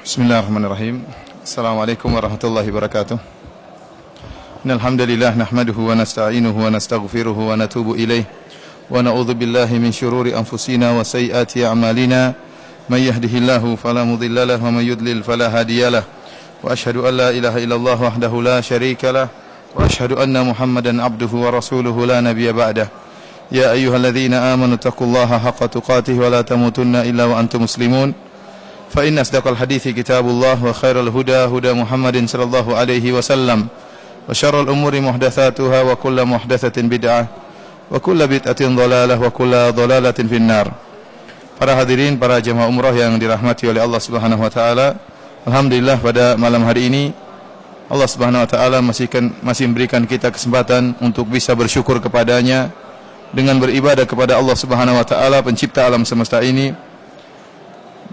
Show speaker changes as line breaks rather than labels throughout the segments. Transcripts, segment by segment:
Bismillahirrahmanirrahim. Assalamualaikum warahmatullahi wabarakatuh. Innal hamdalillah nahmaduhu wa nasta'inuhu wa nastaghfiruhu wa natubu ilayh wa na'udzu billahi min shururi anfusina wa sayyiati a'malina may yahdihillahu fala mudilla lahu wa may yudlil fala hadiyalah wa asyhadu an la ilaha illallah wahdahu la syarika lah wa asyhadu anna Muhammadan abduhu wa rasuluhu la nabiyya ba'dah. Ya ayyuhalladzina amanu taqullaha haqqa tuqatih wa la tamutunna illa wa antum muslimun. Fa inna asdaqal hadithi kitabullah wa khairal huda huda Muhammadin sallallahu alaihi wasallam wa syarrul umuri muhdatsatuha wa kullu muhdatsatin bid'ah wa kullu bid'atin dhalalah wa kullu dhalalatin finnar. Para hadirin, para jemaah umrah yang dirahmati oleh Allah Subhanahu wa taala, alhamdulillah pada malam hari ini Allah Subhanahu wa taala masih memberikan kita kesempatan untuk bisa bersyukur kepadanya dengan beribadah kepada Allah Subhanahu wa taala pencipta alam semesta ini,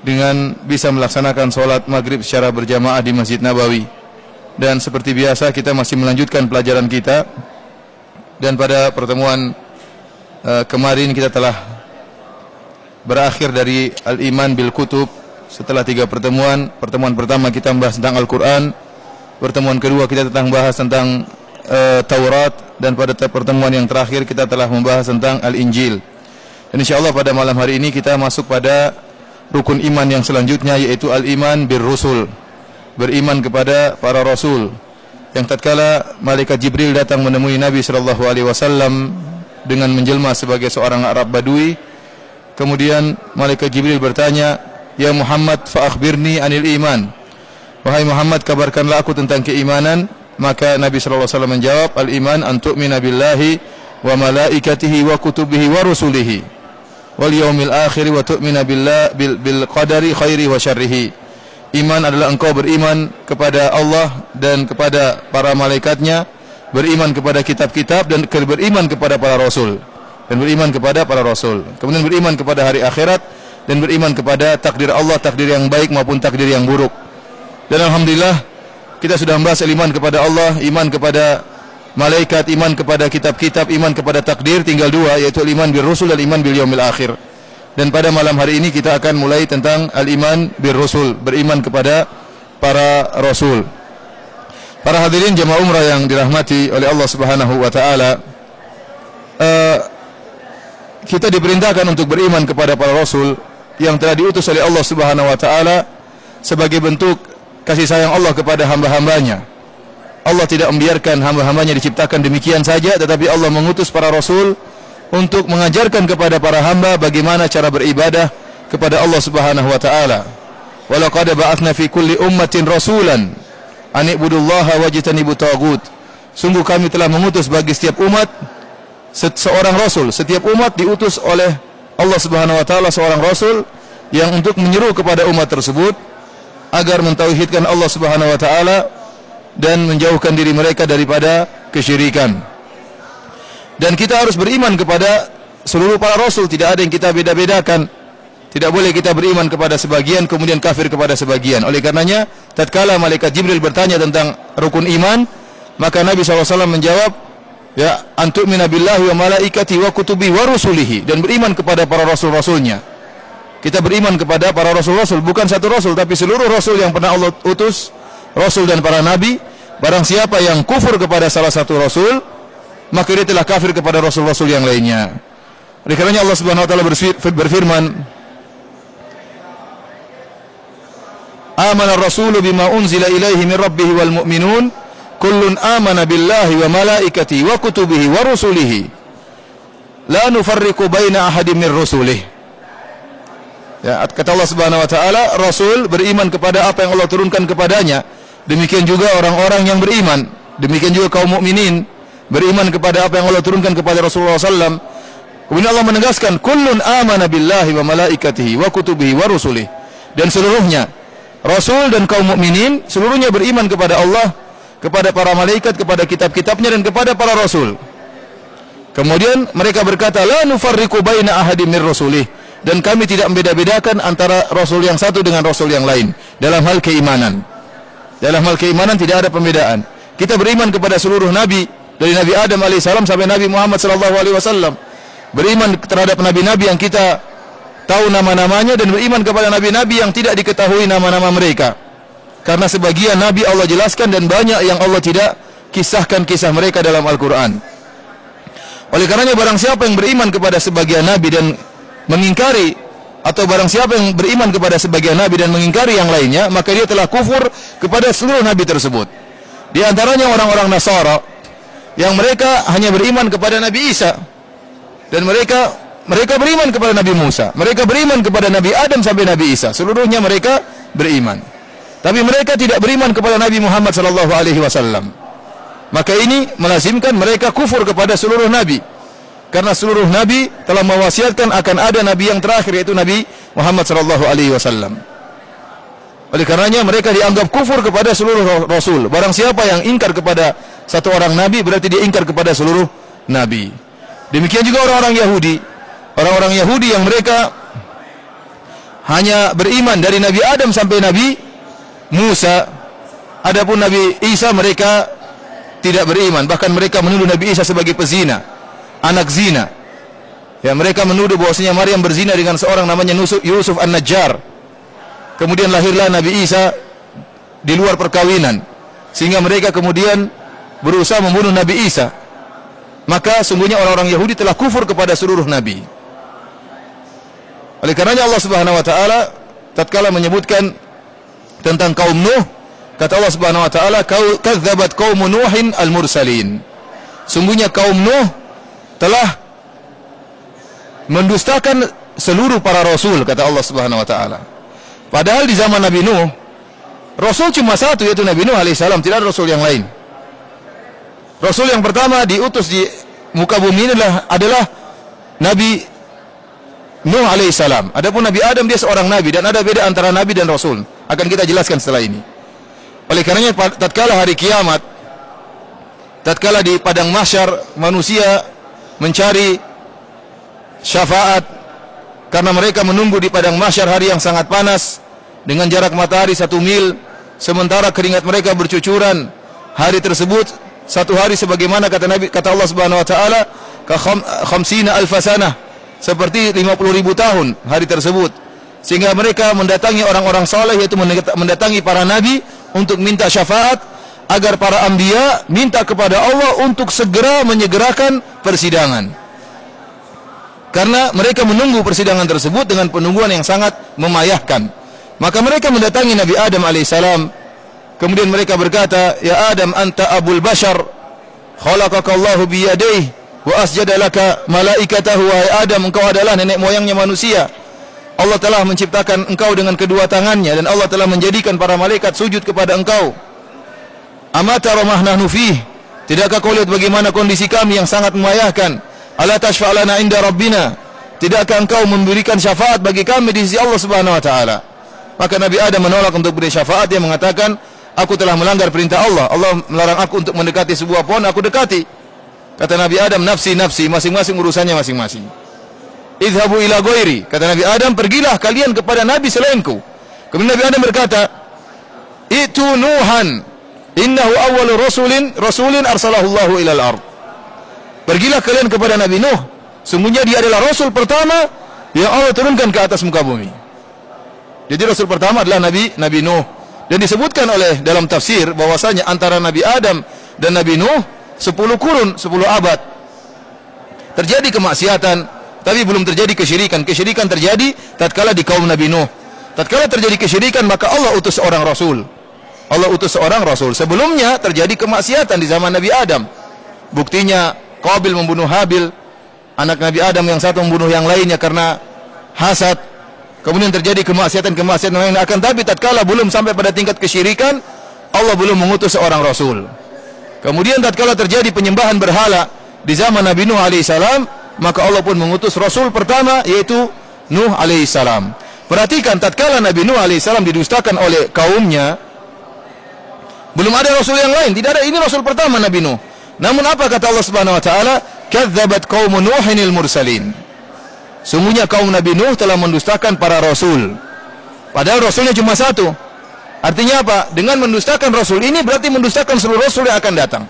dengan bisa melaksanakan sholat maghrib secara berjamaah di Masjid Nabawi. Dan seperti biasa kita masih melanjutkan pelajaran kita. Dan pada pertemuan kemarin kita telah berakhir dari Al-Iman bil Kutub. Setelah 3 pertemuan, pertemuan pertama kita membahas tentang Al-Quran, pertemuan kedua kita bahas tentang Taurat, dan pada pertemuan yang terakhir kita telah membahas tentang Al-Injil. Dan insyaAllah pada malam hari ini kita masuk pada rukun iman yang selanjutnya, yaitu al-iman bir rusul, beriman kepada para rasul. Yang tatkala malaikat Jibril datang menemui Nabi sallallahu alaihi wasallam dengan menjelma sebagai seorang Arab Badui, kemudian malaikat Jibril bertanya, "Ya Muhammad, fa akhbirni anil iman." Wahai Muhammad, kabarkanlah aku tentang keimanan. Maka Nabi sallallahu alaihi wasallam menjawab, "Al-iman an tu'mina billahi wa malaikatihi wa kutubihi wa rusulihi wal yaumil akhir wa tu'mina bil qadari khairi wa syarrihi." Iman adalah engkau beriman kepada Allah dan kepada para malaikatnya, beriman kepada kitab-kitab, dan beriman kepada para rasul, dan beriman kepada para rasul. Kemudian beriman kepada hari akhirat, dan beriman kepada takdir Allah, takdir yang baik maupun takdir yang buruk. Dan alhamdulillah kita sudah membahas iman kepada Allah, iman kepada malaikat, iman kepada kitab-kitab, iman kepada takdir. Tinggal 2, yaitu iman bir rusul dan iman bil yaumil akhir. Dan pada malam hari ini kita akan mulai tentang al-iman bir rusul, beriman kepada para rasul. Para hadirin jemaah umrah yang dirahmati oleh Allah Subhanahu wa taala, kita diperintahkan untuk beriman kepada para rasul yang telah diutus oleh Allah Subhanahu wa taala sebagai bentuk kasih sayang Allah kepada hamba-hambanya. Allah tidak membiarkan hamba-hambanya diciptakan demikian saja, tetapi Allah mengutus para rasul untuk mengajarkan kepada para hamba bagaimana cara beribadah kepada Allah Subhanahu wa taala. Wa laqad ba'atsna fi kulli ummatin rasulan an ibudullaha wajtanibut taghut. Sungguh kami telah mengutus bagi setiap umat seorang rasul. Setiap umat diutus oleh Allah Subhanahu wa taala seorang rasul yang untuk menyeru kepada umat tersebut agar mentauhidkan Allah Subhanahu wa taala dan menjauhkan diri mereka daripada kesyirikan. Dan kita harus beriman kepada seluruh para rasul, tidak ada yang kita beda-bedakan. Tidak boleh kita beriman kepada sebagian kemudian kafir kepada sebagian. Oleh karenanya tatkala malaikat Jibril bertanya tentang rukun iman, maka Nabi SAW menjawab, ya, antu'mina billahi wa malaikati wa kutubi wa rusulihi, dan beriman kepada para rasul-rasulnya. Kita beriman kepada para rasul-rasul, bukan satu rasul tapi seluruh rasul yang pernah Allah utus, rasul dan para nabi. Barang siapa yang kufur kepada salah satu rasul, maka dia telah kafir kepada rasul-rasul yang lainnya. Oleh karenanya Allah Subhanahu wa taala berfirman, "Amana ar-rasulu bima unzila ilaihi min rabbih wal mu'minun kullun amana billahi wa malaikatihi wa kutubihi wa rusulihi la nufarriqu baina ahadin min rusulihi." Ya, kata Allah Subhanahu wa taala, rasul beriman kepada apa yang Allah turunkan kepadanya. Demikian juga orang-orang yang beriman, demikian juga kaum mukminin beriman kepada apa yang Allah turunkan kepada Rasulullah SAW. Kemudian Allah menegaskan, kullun amana billahi wa malaikatihi wa kutubihi wa rusulih. Dan seluruhnya, Rasul dan kaum mukminin seluruhnya beriman kepada Allah, kepada para malaikat, kepada kitab-kitabnya, dan kepada para Rasul. Kemudian mereka berkata, la nufarriqu baina ahadim mir rusulih. Dan kami tidak membeda-bedakan antara Rasul yang satu dengan Rasul yang lain dalam hal keimanan. Dalam hal keimanan tidak ada pembedaan. Kita beriman kepada seluruh Nabi, dari Nabi Adam AS sampai Nabi Muhammad SAW. Beriman terhadap Nabi-Nabi yang kita tahu nama-namanya dan beriman kepada nabi-nabi yang tidak diketahui nama-nama mereka. Karena sebagian nabi Allah jelaskan dan banyak yang Allah tidak kisahkan kisah mereka dalam Al-Quran. Oleh karenanya barang siapa yang beriman kepada sebagian nabi dan mengingkari, atau barang siapa yang beriman kepada sebagian nabi dan mengingkari yang lainnya, maka dia telah kufur kepada seluruh nabi tersebut. Di antaranya orang-orang Nasara yang mereka hanya beriman kepada Nabi Isa, dan mereka beriman kepada Nabi Musa, mereka beriman kepada Nabi Adam sampai Nabi Isa, seluruhnya mereka beriman. Tapi mereka tidak beriman kepada Nabi Muhammad sallallahu alaihi wasallam. Maka ini melazimkan mereka kufur kepada seluruh nabi. Karena seluruh nabi telah mewasiatkan akan ada nabi yang terakhir, yaitu Nabi Muhammad sallallahu alaihi wasallam. Oleh karenanya mereka dianggap kufur kepada seluruh rasul. Barang siapa yang ingkar kepada satu orang nabi, berarti dia ingkar kepada seluruh nabi. Demikian juga orang-orang Yahudi. Orang-orang Yahudi yang mereka hanya beriman dari Nabi Adam sampai Nabi Musa. Adapun Nabi Isa mereka tidak beriman. Bahkan mereka menuduh Nabi Isa sebagai pezina, anak zina. Ya, mereka menuduh bahwasanya Maryam berzina dengan seorang namanya Yusuf An-Najjar. Kemudian lahirlah Nabi Isa di luar perkawinan, sehingga mereka kemudian berusaha membunuh Nabi Isa. Maka sungguhnya orang-orang Yahudi telah kufur kepada seluruh nabi. Oleh karenanya Allah Subhanahu wa taala tatkala menyebutkan tentang kaum Nuh, kata Allah Subhanahu wa taala, "Kadzdzabat qaum Nuhin al-mursalin." Sungguhnya kaum Nuh telah mendustakan seluruh para rasul, kata Allah Subhanahu wa taala. Padahal di zaman Nabi Nuh, rasul cuma satu, yaitu Nabi Nuh alaihissalam, tidak ada rasul yang lain. Rasul yang pertama diutus di muka bumi ini adalah Nabi Nuh alaihissalam. Adapun Nabi Adam dia seorang nabi, dan ada beda antara nabi dan rasul. Akan kita jelaskan setelah ini. Oleh karenanya tatkala hari kiamat, tatkala di padang mahsyar manusia mencari syafaat karena mereka menunggu di padang mahsyar hari yang sangat panas dengan jarak matahari 1 mil, sementara keringat mereka bercucuran. Hari tersebut satu hari sebagaimana kata Allah Subhanahu wa taala, ka khamsina alfasanah, seperti 50.000 tahun hari tersebut. Sehingga mereka mendatangi orang-orang saleh, yaitu mendatangi para nabi untuk minta syafaat agar para anbiya minta kepada Allah untuk segera menyegerakan persidangan. Karena mereka menunggu persidangan tersebut dengan penungguan yang sangat memayahkan. Maka mereka mendatangi Nabi Adam alaihissalam. Kemudian mereka berkata, "Ya Adam, anta abul bashar, khalaqakallahu biyadayhi wa asjada laka malaikatahu." Wahai Adam, engkau adalah nenek moyangnya manusia. Allah telah menciptakan engkau dengan kedua tangannya, dan Allah telah menjadikan para malaikat sujud kepada engkau. Amata ramahna fih, tidakkah kau lihat bagaimana kondisi kami yang sangat memayahkan? Ala tashfa'lana inda rabbina, tidakkah engkau memberikan syafaat bagi kami di sisi Allah Subhanahu wa taala? Maka Nabi Adam menolak untuk beri syafaat. Dia mengatakan, aku telah melanggar perintah Allah. Allah melarang aku untuk mendekati sebuah pohon, aku dekati. Kata Nabi Adam, nafsi nafsi, masing-masing urusannya masing-masing. Idhabu ila ghairi, kata Nabi Adam, pergilah kalian kepada nabi selainku. Kemudian Nabi Adam berkata, itu Nuhan, innahu awwalu rasulin arsalahullahu ilal ard. Pergilah kalian kepada Nabi Nuh, sungguhnya dia adalah rasul pertama yang Allah turunkan ke atas muka bumi. Jadi rasul pertama adalah Nabi Nuh. Dan disebutkan oleh dalam tafsir bahwasanya antara Nabi Adam dan Nabi Nuh 10 kurun, 10 abad. Terjadi kemaksiatan, tapi belum terjadi kesyirikan. Kesyirikan terjadi tatkala di kaum Nabi Nuh. Tatkala terjadi kesyirikan, maka Allah utus seorang rasul. Allah utus seorang rasul. Sebelumnya terjadi kemaksiatan di zaman Nabi Adam. Buktinya Qabil membunuh Habil, anak Nabi Adam yang satu membunuh yang lainnya karena hasad. Kemudian terjadi kemaksiatan yang akan, tapi tatkala belum sampai pada tingkat kesyirikan, Allah belum mengutus seorang rasul. Kemudian tatkala terjadi penyembahan berhala di zaman Nabi Nuh alaihissalam, maka Allah pun mengutus rasul pertama, yaitu Nuh alaihissalam. Perhatikan, tatkala Nabi Nuh alaihissalam didustakan oleh kaumnya, belum ada rasul yang lain, tidak ada, ini rasul pertama Nabi Nuh. Namun apa kata Allah Subhanahu wa taala? Kadzdzabat qaum Nuhinil mursalin. Sungguhnya kaum Nabi Nuh telah mendustakan para rasul. Padahal rasulnya cuma satu. Artinya apa? Dengan mendustakan rasul ini berarti mendustakan seluruh rasul yang akan datang.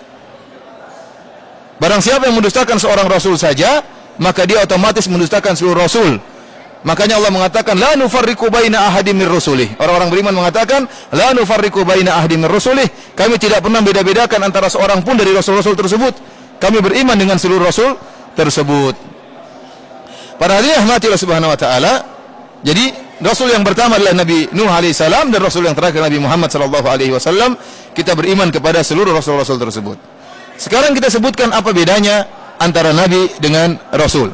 Barang siapa yang mendustakan seorang rasul saja, maka dia otomatis mendustakan seluruh rasul. Makanya Allah mengatakan la nufarriqu baina ahadin mir rusulih. Orang-orang beriman mengatakan la nufarriqu baina ahadin mir rusulih. Kami tidak pernah beda-bedakan antara seorang pun dari rasul-rasul tersebut. Kami beriman dengan seluruh rasul tersebut. Para hadirin rahmati Allah Subhanahu wa taala. Jadi rasul yang pertama adalah Nabi Nuh alaihi salam dan rasul yang terakhir Nabi Muhammad sallallahu alaihi wasallam. Kita beriman kepada seluruh rasul-rasul tersebut. Sekarang kita sebutkan apa bedanya antara nabi dengan rasul.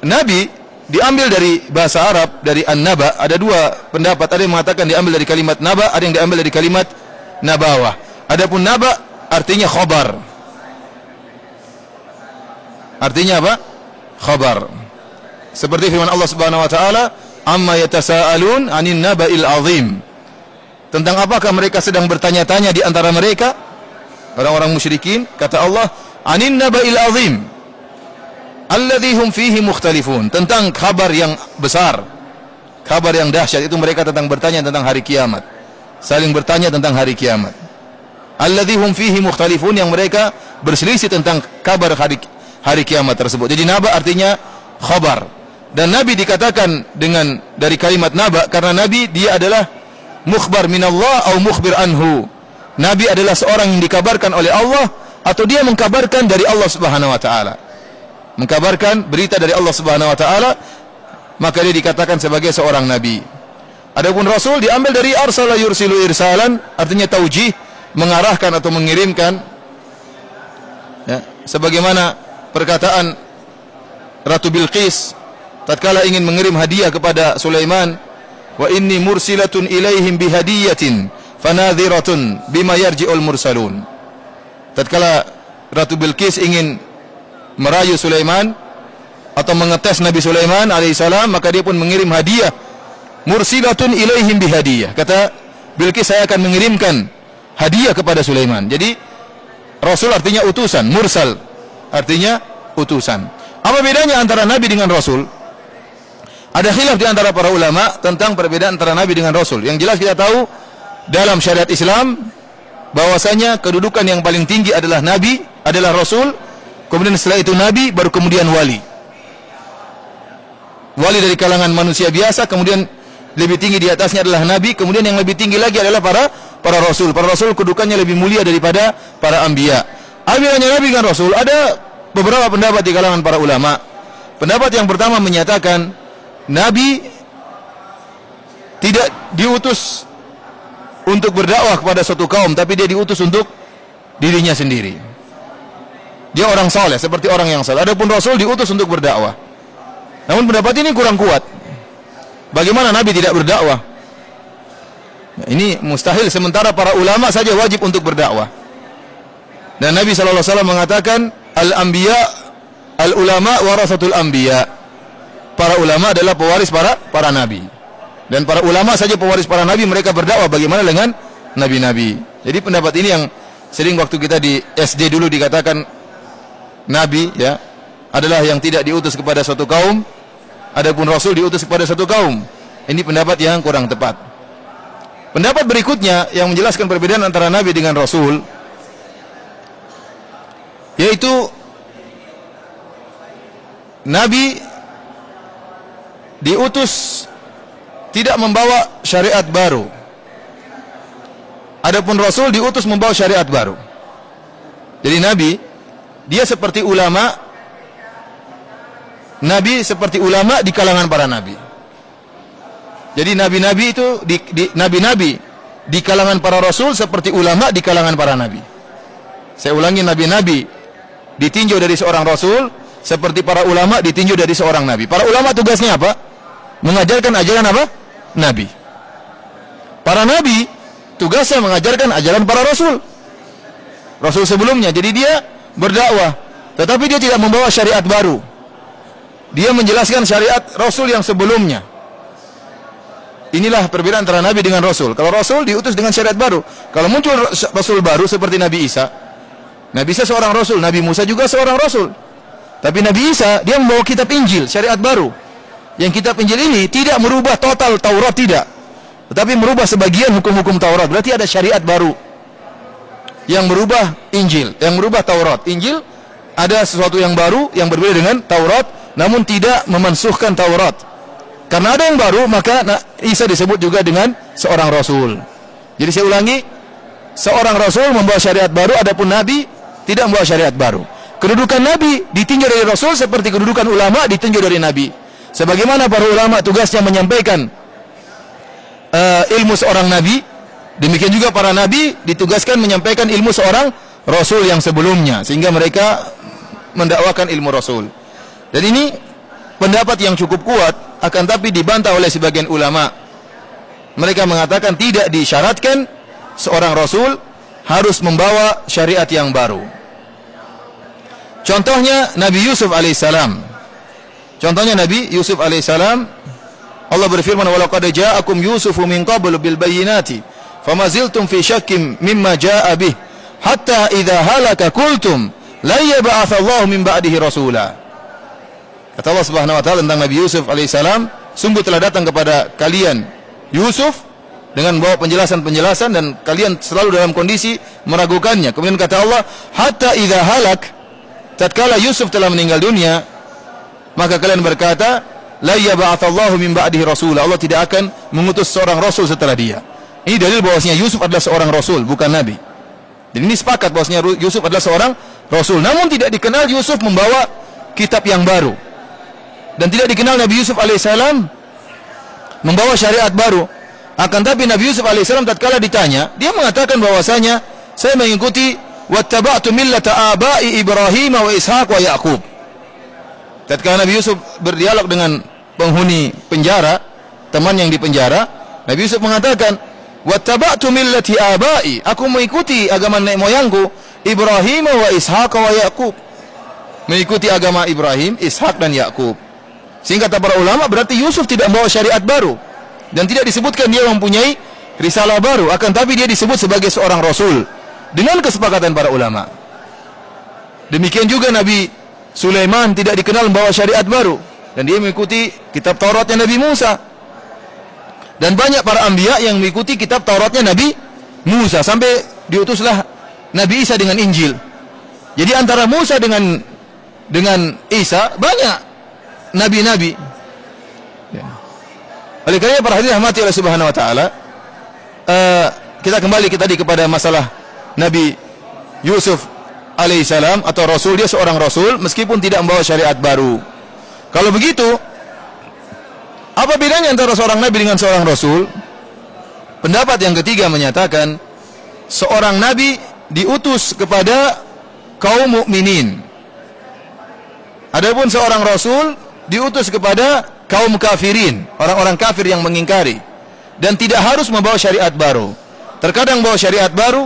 Nabi diambil dari bahasa Arab, dari an-naba. Ada dua pendapat, ada yang mengatakan diambil dari kalimat naba, ada yang diambil dari kalimat nabawah. Adapun naba artinya khabar. Artinya apa? Khabar. Seperti firman Allah Subhanahu wa taala, "Amma yatasaalun 'anil naba'il 'azim." Tentang apakah mereka sedang bertanya-tanya di antara mereka? Orang-orang musyrikin, kata Allah, "'Anil naba'il 'azim." Alladzi hum fihi mukhtalifun, tentang kabar yang besar, kabar yang dahsyat. Itu mereka tentang bertanya tentang hari kiamat, saling bertanya tentang hari kiamat. Alladzi hum fihi mukhtalifun, yang mereka berselisih tentang kabar hari kiamat tersebut. Jadi naba artinya khabar, dan nabi dikatakan dengan dari kalimat naba karena nabi dia adalah mukhbar minallah atau mukhbir anhu. Nabi adalah seorang yang dikabarkan oleh Allah atau dia mengkabarkan dari Allah Subhanahu wa taala. Mengkabarkan berita dari Allah Subhanahu wa taala, maka dia dikatakan sebagai seorang nabi. Adapun rasul diambil dari arsala yursilu irsalan, artinya taujih, mengarahkan atau mengirimkan. Ya, sebagaimana perkataan Ratu Bilqis tatkala ingin mengirim hadiah kepada Sulaiman, wa inni mursilatun ilaihim bihadiyatin fanadhiratun bima yarji'ul mursalun. Tatkala Ratu Bilqis ingin merayu Sulaiman atau mengetes Nabi Sulaiman alaihissalam, maka dia pun mengirim hadiah. Mursilatun ilaihim bihadiyah. Kata Bilqis, saya akan mengirimkan hadiah kepada Sulaiman. Jadi rasul artinya utusan, mursal artinya utusan. Apa bedanya antara nabi dengan rasul? Ada khilaf di antara para ulama tentang perbedaan antara nabi dengan rasul. Yang jelas kita tahu dalam syariat Islam bahwasanya kedudukan yang paling tinggi adalah nabi, adalah rasul. Kemudian setelah itu nabi, baru kemudian wali. Wali dari kalangan manusia biasa, kemudian lebih tinggi di atasnya adalah nabi, kemudian yang lebih tinggi lagi adalah para rasul. Para rasul kedudukannya lebih mulia daripada para anbiya. Apabila nabi dengan rasul, ada beberapa pendapat di kalangan para ulama. Pendapat yang pertama menyatakan nabi tidak diutus untuk berdakwah kepada suatu kaum, tapi dia diutus untuk dirinya sendiri. Dia orang saleh, seperti orang yang saleh. Adapun rasul diutus untuk berdakwah. Namun pendapat ini kurang kuat. Bagaimana nabi tidak berdakwah? Nah, ini mustahil, sementara para ulama saja wajib untuk berdakwah. Dan Nabi SAW mengatakan, al-anbiya, al-ulama warasatul anbiya. Para ulama adalah pewaris para nabi. Dan para ulama saja pewaris para nabi, mereka berdakwah. Bagaimana dengan nabi-nabi? Jadi pendapat ini yang sering waktu kita di SD dulu dikatakan nabi, ya, adalah yang tidak diutus kepada suatu kaum, adapun rasul diutus kepada suatu kaum. Ini pendapat yang kurang tepat. Pendapat berikutnya yang menjelaskan perbedaan antara nabi dengan rasul, yaitu nabi diutus tidak membawa syariat baru, adapun rasul diutus membawa syariat baru. Jadi nabi dia seperti ulama, nabi seperti ulama di kalangan para nabi. Jadi nabi-nabi itu nabi-nabi di kalangan para rasul seperti ulama di kalangan para nabi. Saya ulangi, nabi-nabi ditinjau dari seorang rasul seperti para ulama ditinjau dari seorang nabi. Para ulama tugasnya apa? Mengajarkan ajaran apa? Nabi. Para nabi tugasnya mengajarkan ajaran para rasul. Rasul sebelumnya. Jadi dia berdakwah, tetapi dia tidak membawa syariat baru. Dia menjelaskan syariat rasul yang sebelumnya. Inilah perbedaan antara nabi dengan rasul. Kalau rasul diutus dengan syariat baru. Kalau muncul rasul baru seperti Nabi Isa. Nabi Isa seorang rasul, Nabi Musa juga seorang rasul. Tapi Nabi Isa dia membawa kitab Injil, syariat baru. Yang kitab Injil ini tidak merubah total Taurat, tidak, tetapi merubah sebagian hukum-hukum Taurat. Berarti ada syariat baru yang merubah Injil, yang merubah Taurat. Injil ada sesuatu yang baru yang berbeda dengan Taurat, namun tidak memansuhkan Taurat. Karena ada yang baru, maka Isa disebut juga dengan seorang rasul. Jadi saya ulangi, seorang rasul membawa syariat baru, adapun nabi tidak membawa syariat baru. Kedudukan nabi ditinjau dari rasul seperti kedudukan ulama ditinjau dari nabi. Sebagaimana para ulama tugasnya menyampaikan ilmu seorang nabi, demikian juga para nabi ditugaskan menyampaikan ilmu seorang rasul yang sebelumnya, sehingga mereka mendakwakan ilmu rasul. Dan ini pendapat yang cukup kuat, akan tapi dibantah oleh sebagian ulama. Mereka mengatakan tidak disyaratkan seorang rasul harus membawa syariat yang baru. Contohnya Nabi Yusuf alaihissalam. Allah berfirman, "Walaqad ja'akum Yusufu min qablu bil bayyinati, famaziltum fi syakkin mimma ja'a bih, hatta idza halaka qultum la yab'atsallahu min ba'dihi rasula." Kata Allah Subhanahu wa taala tentang Nabi Yusuf alaihissalam, sungguh telah datang kepada kalian Yusuf dengan membawa penjelasan-penjelasan dan kalian selalu dalam kondisi meragukannya. Kemudian kata Allah, hatta idza halak, tatkala Yusuf telah meninggal dunia, maka kalian berkata, la yab'atsallahu min ba'dihi rasula, Allah tidak akan mengutus seorang rasul setelah dia. Ini dalil bahwasanya Yusuf adalah seorang rasul, bukan nabi. Dan ini sepakat bahwasanya Yusuf adalah seorang rasul. Namun tidak dikenal Yusuf membawa kitab yang baru. Dan tidak dikenal Nabi Yusuf alaihissalam membawa syariat baru. Akan tapi Nabi Yusuf alaihissalam tatkala ditanya, dia mengatakan bahwasanya saya mengikuti wattaba'tu millata abai Ibrahim wa Ishaq wa Yaqub. Tatkala Nabi Yusuf berdialog dengan penghuni penjara, teman yang di penjara, Nabi Yusuf mengatakan, wattaba'tu millati abai, aku mengikuti agama nenek moyangku Ibrahim wa Ishaq wa Yaqub. Mengikuti agama Ibrahim, Ishaq dan Yaqub. Sehingga kata para ulama berarti Yusuf tidak membawa syariat baru dan tidak disebutkan dia mempunyai risalah baru, akan tapi dia disebut sebagai seorang rasul dengan kesepakatan para ulama. Demikian juga Nabi Sulaiman tidak dikenal membawa syariat baru dan dia mengikuti kitab Tauratnya Nabi Musa. Dan banyak para anbiya yang mengikuti kitab Tauratnya Nabi Musa sampai diutuslah Nabi Isa dengan Injil. Jadi antara Musa dengan Isa banyak nabi-nabi. Ya. Oleh karena para hadirin rahmati Allah Subhanahu wa taala, kita kembali tadi kepada masalah Nabi Yusuf alaihissalam atau rasul. Dia seorang rasul meskipun tidak membawa syariat baru. Kalau begitu, apa bedanya antara seorang nabi dengan seorang rasul? Pendapat yang ketiga menyatakan seorang nabi diutus kepada kaum mukminin. Adapun seorang rasul diutus kepada kaum kafirin, orang-orang kafir yang mengingkari dan tidak harus membawa syariat baru. Terkadang membawa syariat baru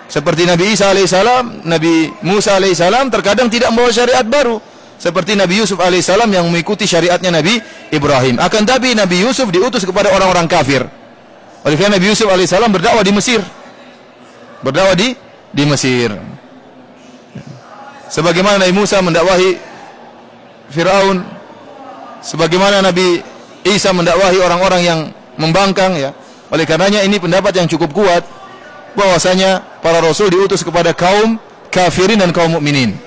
seperti Nabi Isa alaihissalam, Nabi Musa alaihissalam, terkadang tidak membawa syariat baru seperti Nabi Yusuf alaihissalam yang mengikuti syariatnya Nabi Ibrahim. Akan tapi Nabi Yusuf diutus kepada orang-orang kafir. Oleh karena Nabi Yusuf alaihissalam berdakwah di Mesir. Berdakwah di Mesir. Sebagaimana Nabi Musa mendakwahi Firaun, sebagaimana Nabi Isa mendakwahi orang-orang yang membangkang, ya. Oleh karenanya ini pendapat yang cukup kuat bahwasanya para rasul diutus kepada kaum kafirin dan kaum mukminin.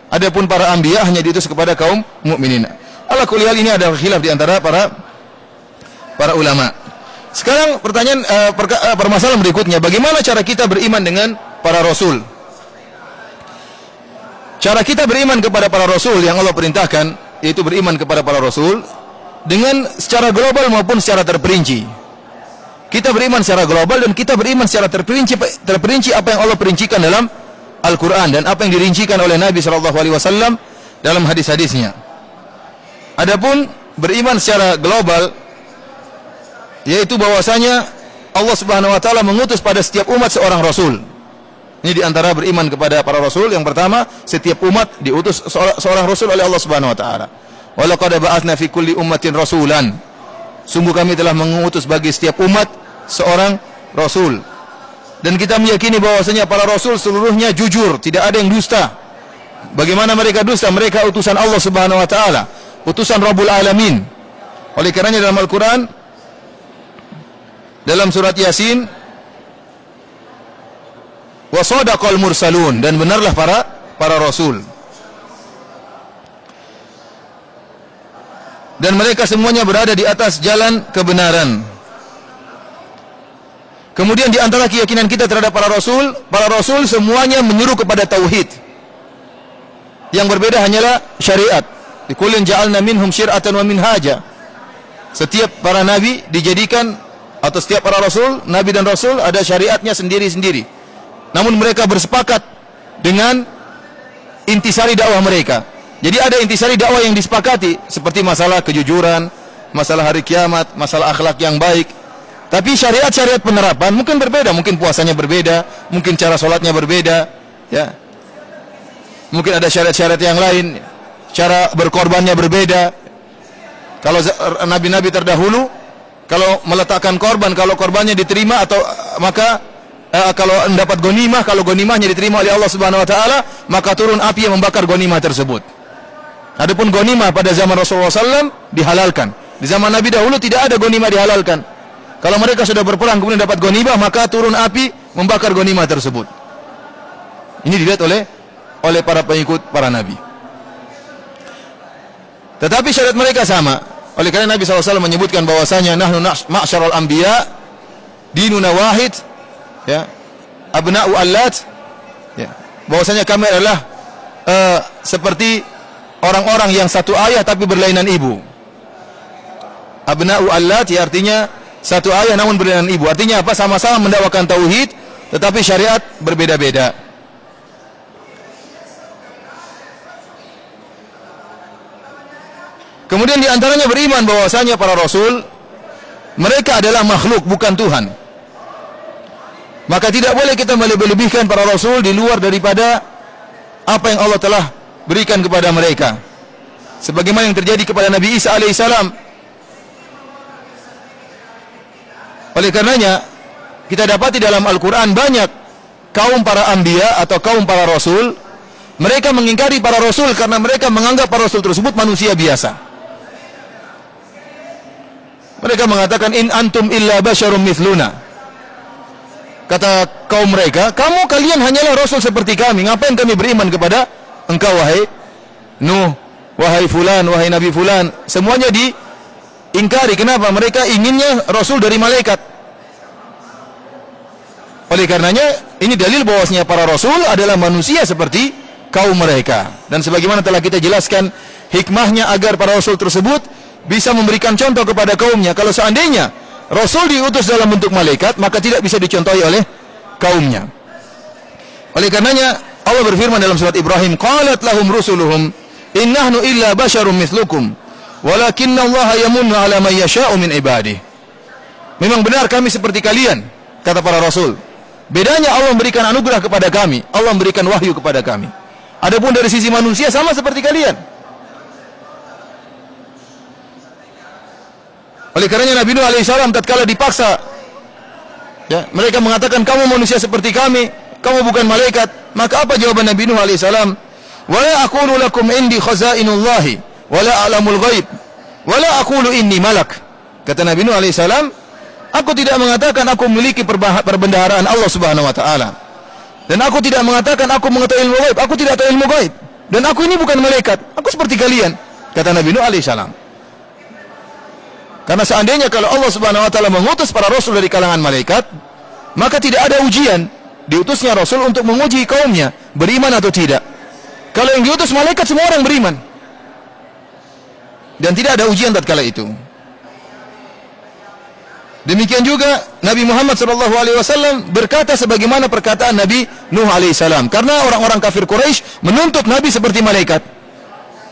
Adapun para anbiya hanya diutus kepada kaum mukminin. Ala kulli hal ini ada khilaf di antara para ulama. Sekarang pertanyaan permasalahan berikutnya, bagaimana cara kita beriman dengan para rasul? Cara kita beriman kepada para rasul yang Allah perintahkan, yaitu beriman kepada para rasul dengan secara global maupun secara terperinci. Kita beriman secara global dan kita beriman secara terperinci apa yang Allah perincikan dalam Al-Quran dan apa yang dirincikan oleh Nabi SAW dalam hadis-hadisnya. Adapun beriman secara global, yaitu bahwasanya Allah Subhanahu Wa Taala mengutus pada setiap umat seorang rasul. Ini diantara beriman kepada para rasul. Yang pertama, setiap umat diutus seorang rasul oleh Allah Subhanahu Wa Taala. Walaqad ba'atsna fi kulli ummatin rasulan. Sungguh kami telah mengutus bagi setiap umat seorang rasul. Dan kita meyakini bahwasanya para rasul seluruhnya jujur, tidak ada yang dusta. Bagaimana mereka dusta? Mereka utusan Allah Subhanahu wa taala, utusan Rabbul Alamin. Oleh karenanya dalam Al-Qur'an, dalam surat Yasin, wa sadaqal mursalun, dan benarlah para rasul. dan mereka semuanya berada di atas jalan kebenaran. Kemudian di antara keyakinan kita terhadap para rasul semuanya menyuruh kepada tauhid. Yang berbeda hanyalah syariat. Likullin ja'alna minhum syir'atan wa minhaja. Setiap para nabi dijadikan, atau setiap para rasul, nabi dan rasul ada syariatnya sendiri-sendiri. Namun mereka bersepakat dengan intisari dakwah mereka. Jadi ada intisari dakwah yang disepakati, seperti masalah kejujuran, masalah hari kiamat, masalah akhlak yang baik. Tapi syariat-syariat penerapan mungkin berbeda, mungkin puasanya berbeda, mungkin cara sholatnya berbeda, ya. Mungkin ada syariat-syariat yang lain, cara berkorbannya berbeda. Kalau nabi-nabi terdahulu, kalau meletakkan korban, kalau korbannya diterima atau maka kalau mendapat gonimah, kalau gonimahnya diterima oleh Allah Subhanahu wa taala, maka turun api yang membakar gonimah tersebut. Adapun gonimah pada zaman Rasulullah SAW dihalalkan. Di zaman Nabi dahulu tidak ada gonimah dihalalkan. Kalau mereka sudah berperang kemudian dapat gonimah, maka turun api membakar gonimah tersebut. Ini dilihat oleh para pengikut para nabi. Tetapi syariat mereka sama. Oleh karena Nabi SAW menyebutkan bahwasanya nahnu ma'syarul anbiya dinuna wahid, ya, abna'u allat, ya, bahwasanya kami adalah seperti orang-orang yang satu ayah tapi berlainan ibu. Abna'u allat ya artinya satu ayah namun berlainan ibu. Artinya apa? Sama-sama mendakwakan tauhid tetapi syariat berbeda-beda. Kemudian di antaranya beriman bahwasanya para rasul mereka adalah makhluk bukan Tuhan. Maka tidak boleh kita melebih-lebihkan para rasul di luar daripada apa yang Allah telah berikan kepada mereka. Sebagaimana yang terjadi kepada Nabi Isa alaihissalam. Oleh karenanya kita dapati dalam Al-Quran banyak kaum para anbiya atau kaum para rasul, mereka mengingkari para rasul karena mereka menganggap para rasul tersebut manusia biasa. Mereka mengatakan in antum illa basyarum mithluna. Kata kaum mereka, kalian hanyalah rasul seperti kami. Ngapain kami beriman kepada engkau wahai Nuh, wahai fulan, wahai Nabi fulan? Semuanya diingkari. Kenapa? Mereka inginnya rasul dari malaikat. Oleh karenanya ini dalil bahwasanya para rasul adalah manusia seperti kaum mereka. Dan sebagaimana telah kita jelaskan hikmahnya agar para rasul tersebut bisa memberikan contoh kepada kaumnya. Kalau seandainya rasul diutus dalam bentuk malaikat, maka tidak bisa dicontohi oleh kaumnya. Oleh karenanya Allah berfirman dalam surat Ibrahim, qalat lahum rusuluhum innahnu illa basyarum mithlukum walakinallaha yamunnu ala man yasha'u min ibadihi. Memang benar kami seperti kalian, kata para rasul. Bedanya Allah memberikan anugerah kepada kami, Allah memberikan wahyu kepada kami. Adapun dari sisi manusia sama seperti kalian. Oleh karenanya Nabi Nuh alaihissalam tatkala dipaksa, ya, mereka mengatakan kamu manusia seperti kami, kamu bukan malaikat. Maka apa jawaban Nabi Nuh alaihissalam? Wala aqulu lakum indi khazainullahi wala a'lamul ghaib wala aqulu inni malak. Kata Nabi Nuh alaihissalam, aku tidak mengatakan aku memiliki perbendaharaan Allah Subhanahu wa taala. Dan aku tidak mengatakan aku mengetahui ilmu ghaib, aku tidak tahu ilmu ghaib. Dan aku ini bukan malaikat, aku seperti kalian, kata Nabi Nuh alaihissalam. Karena seandainya kalau Allah Subhanahu wa taala mengutus para rasul dari kalangan malaikat, maka tidak ada ujian. Diutusnya rasul untuk menguji kaumnya beriman atau tidak. Kalau yang diutus malaikat semua orang beriman. Dan tidak ada ujian tatkala itu. Demikian juga Nabi Muhammad SAW berkata sebagaimana perkataan Nabi Nuh alaihissalam. Karena orang-orang kafir Quraisy menuntut Nabi seperti malaikat.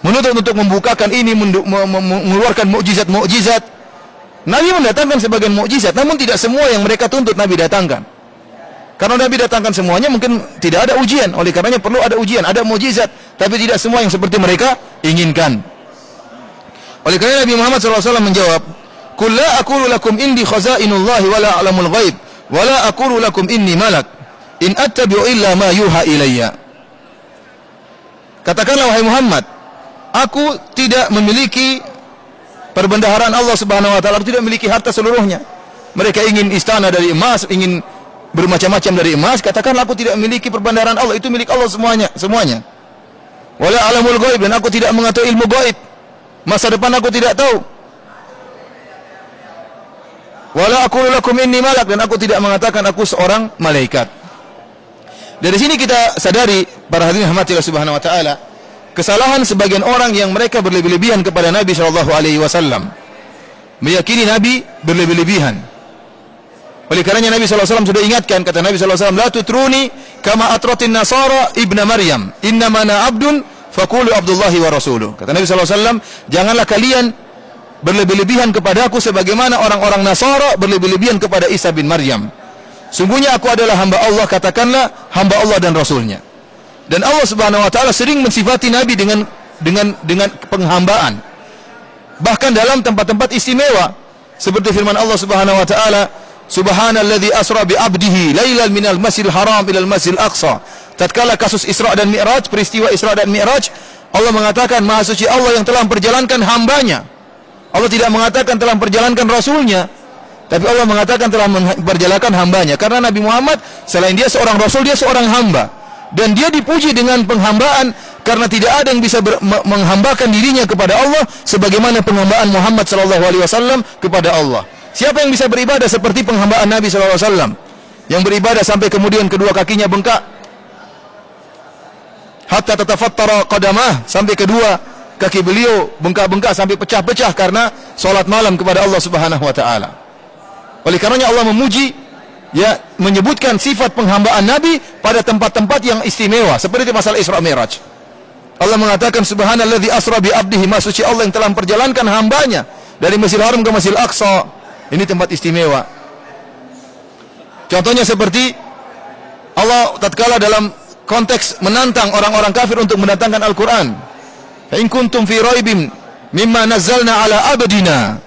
Menuntut untuk membukakan ini, mengeluarkan mukjizat-mukjizat. Nabi mendatangkan sebagian mukjizat, namun tidak semua yang mereka tuntut Nabi datangkan. Karena Nabi datangkan semuanya mungkin tidak ada ujian. Oleh karenanya perlu ada ujian, ada mukjizat, tapi tidak semua yang seperti mereka inginkan. Oleh karena Nabi Muhammad SAW menjawab, "Qul la aqulu lakum indi khazainullahi wala a'lamul ghaib, wala aqulu lakum inni malak, in attabi'u illa ma yuha ilayya." Katakanlah wahai Muhammad, aku tidak memiliki perbendaharaan Allah Subhanahu wa taala, tidak memiliki harta seluruhnya. Mereka ingin istana dari emas, ingin bermacam-macam dari emas. Katakanlah aku tidak memiliki perbendaharaan Allah, itu milik Allah semuanya. Wala alamul ghaib, dan aku tidak mengetahui ilmu gaib. Masa depan aku tidak tahu. Wala aqulu lakum inni malak, dan aku tidak mengatakan aku seorang malaikat. Dari sini kita sadari, para hadirin rahmati Allah Subhanahu wa taala, kesalahan sebagian orang yang mereka berlebih-lebihan kepada Nabi sallallahu alaihi wasallam. Meyakini Nabi berlebih-lebihan. Oleh karenanya Nabi sallallahu alaihi wasallam sudah ingatkan, kata Nabi sallallahu alaihi wasallam, "La tutruni kama atratin nasara ibna Maryam, innama ana abdun faqulu Abdullahi wa rasuluh." Kata Nabi sallallahu alaihi wasallam, janganlah kalian berlebih-lebihan kepadaku sebagaimana orang-orang Nasara berlebih-lebihan kepada Isa bin Maryam. Sungguhnya aku adalah hamba Allah, katakanlah hamba Allah dan Rasulnya. Dan Allah Subhanahu wa taala sering mensifati Nabi dengan penghambaan. Bahkan dalam tempat-tempat istimewa, seperti firman Allah Subhanahu wa taala, "Subhanalladzi asra bi 'abdihi lailan minal masjidil haram ilal masjidil aqsa." Tatkala kasus Isra dan Mi'raj, peristiwa Isra dan Mi'raj, Allah mengatakan Maha Suci Allah yang telah memperjalankan hambanya. Allah tidak mengatakan telah memperjalankan Rasulnya, tapi Allah mengatakan telah memperjalankan hambanya. Karena Nabi Muhammad selain dia seorang Rasul, dia seorang hamba. Dan dia dipuji dengan penghambaan, karena tidak ada yang bisa menghambakan dirinya kepada Allah sebagaimana penghambaan Muhammad SAW kepada Allah. Siapa yang bisa beribadah seperti penghambaan Nabi SAW, yang beribadah sampai kemudian kedua kakinya bengkak, hatta tatafattara qadamah, sampai kedua kaki beliau bengkak-bengkak sampai pecah-pecah karena salat malam kepada Allah Subhanahu wa taala. Oleh karenanya Allah memuji, ya, menyebutkan sifat penghambaan Nabi pada tempat-tempat yang istimewa, seperti masalah Isra Mi'raj. Allah mengatakan subhanalladzi asra bi 'abdihi, Maha Suci Allah yang telah memperjalankan hambanya dari Masjidil Haram ke Masjidil Aqsa. Ini tempat istimewa. Contohnya seperti Allah tatkala dalam konteks menantang orang-orang kafir untuk mendatangkan Al-Qur'an. In kuntum fi raibin mimma nazzalna ala abdina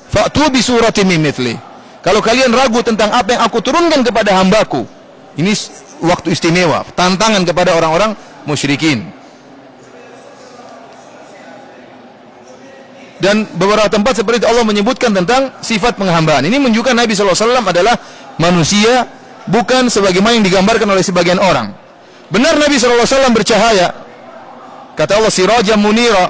fa'tu bi suratin min mithli. Kalau kalian ragu tentang apa yang aku turunkan kepada hambaku, ini waktu istimewa, tantangan kepada orang-orang musyrikin. Dan beberapa tempat seperti itu Allah menyebutkan tentang sifat penghambaan. Ini menunjukkan Nabi SAW adalah manusia, bukan sebagaimana yang digambarkan oleh sebagian orang. Benar Nabi SAW bercahaya. Kata Allah sirajan munira.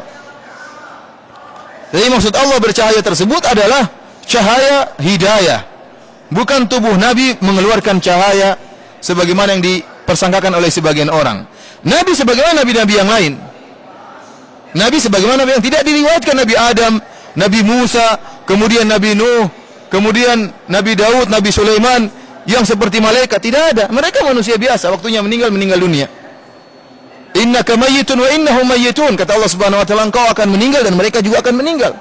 Jadi maksud Allah bercahaya tersebut adalah cahaya hidayah. Bukan tubuh Nabi mengeluarkan cahaya sebagaimana yang dipersangkakan oleh sebagian orang. Nabi sebagaimana nabi-nabi yang lain. Nabi sebagaimana yang tidak diriwayatkan Nabi Adam, Nabi Musa, kemudian Nabi Nuh, kemudian Nabi Daud, Nabi Sulaiman yang seperti malaikat, tidak ada. Mereka manusia biasa, waktunya meninggal dunia. Innaka mayyitun wa innahum mayyitun. Kata Allah Subhanahu wa taala, engkau akan meninggal dan mereka juga akan meninggal.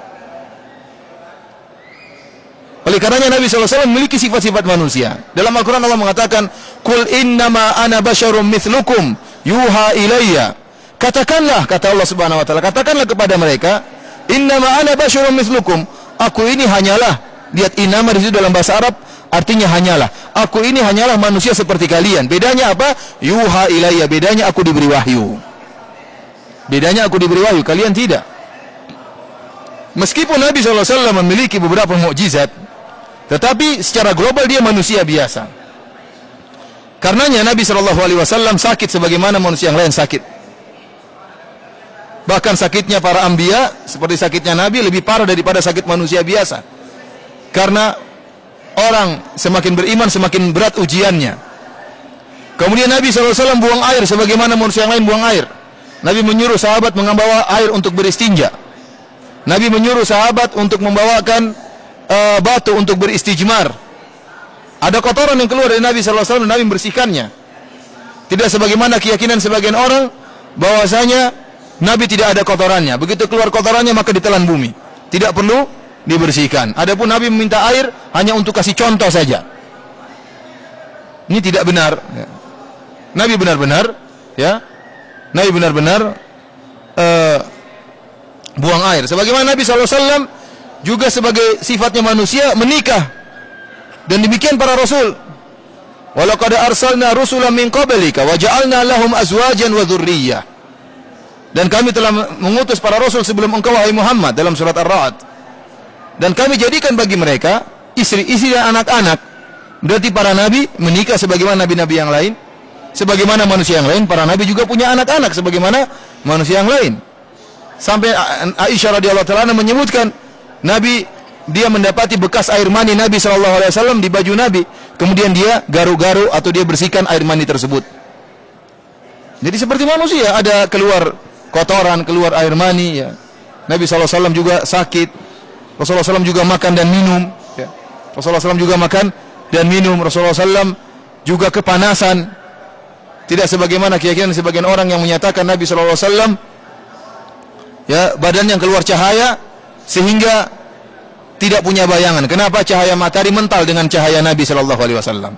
Oleh karenanya Nabi SAW memiliki sifat-sifat manusia. Dalam Al-Quran Allah mengatakan, "Qul innama ana basyarum mithlukum yuha ilayya." Katakanlah, kata Allah Subhanahu wa taala, katakanlah kepada mereka, "Innama ana basyarum mithlukum." Aku ini hanyalah, lihat innama di situ dalam bahasa Arab artinya hanyalah. Aku ini hanyalah manusia seperti kalian. Bedanya apa? Yuha ilayya, bedanya aku diberi wahyu. Bedanya aku diberi wahyu, kalian tidak. Meskipun Nabi SAW memiliki beberapa mukjizat, tetapi secara global dia manusia biasa. Karenanya Nabi SAW sakit sebagaimana manusia yang lain sakit. Bahkan sakitnya para anbiya, seperti sakitnya Nabi, lebih parah daripada sakit manusia biasa. Karena orang semakin beriman, semakin berat ujiannya. Kemudian Nabi SAW buang air sebagaimana manusia yang lain buang air. Nabi menyuruh sahabat membawa air untuk beristinja. Nabi menyuruh sahabat untuk membawakan batu untuk beristijmar. Ada kotoran yang keluar dari Nabi SAW, Nabi membersihkannya. Tidak sebagaimana keyakinan sebagian orang bahwasanya Nabi tidak ada kotorannya. Begitu keluar kotorannya maka ditelan bumi. Tidak perlu dibersihkan. Adapun Nabi meminta air hanya untuk kasih contoh saja. Ini tidak benar. Nabi benar-benar, ya, Nabi benar-benar buang air. Sebagaimana Nabi SAW juga sebagai sifatnya manusia menikah. Dan demikian para rasul. Walaqad arsalna rusulan min qablika wa ja'alna lahum azwajan wa dzurriyyah. Dan kami telah mengutus para rasul sebelum engkau wahai Muhammad dalam surat Ar-Ra'd. Dan kami jadikan bagi mereka istri-istri dan anak-anak. Berarti para nabi menikah sebagaimana nabi-nabi yang lain. Sebagaimana manusia yang lain, para nabi juga punya anak-anak sebagaimana manusia yang lain. Sampai Aisyah radhiyallahu taala menyebutkan Nabi dia mendapati bekas air mani Nabi sallallahu alaihi wasallam di baju Nabi. Kemudian dia garuk-garuk atau dia bersihkan air mani tersebut. Jadi seperti manusia, ada keluar kotoran, keluar air mani ya. Nabi sallallahu alaihi wasallam juga sakit. Rasulullah SAW juga makan dan minum ya. Rasulullah SAW juga makan dan minum. Rasulullah SAW juga kepanasan. Tidak sebagaimana keyakinan sebagian orang yang menyatakan Nabi SAW ya, badan yang keluar cahaya sehingga tidak punya bayangan. Kenapa? Cahaya matahari mental dengan cahaya Nabi SAW.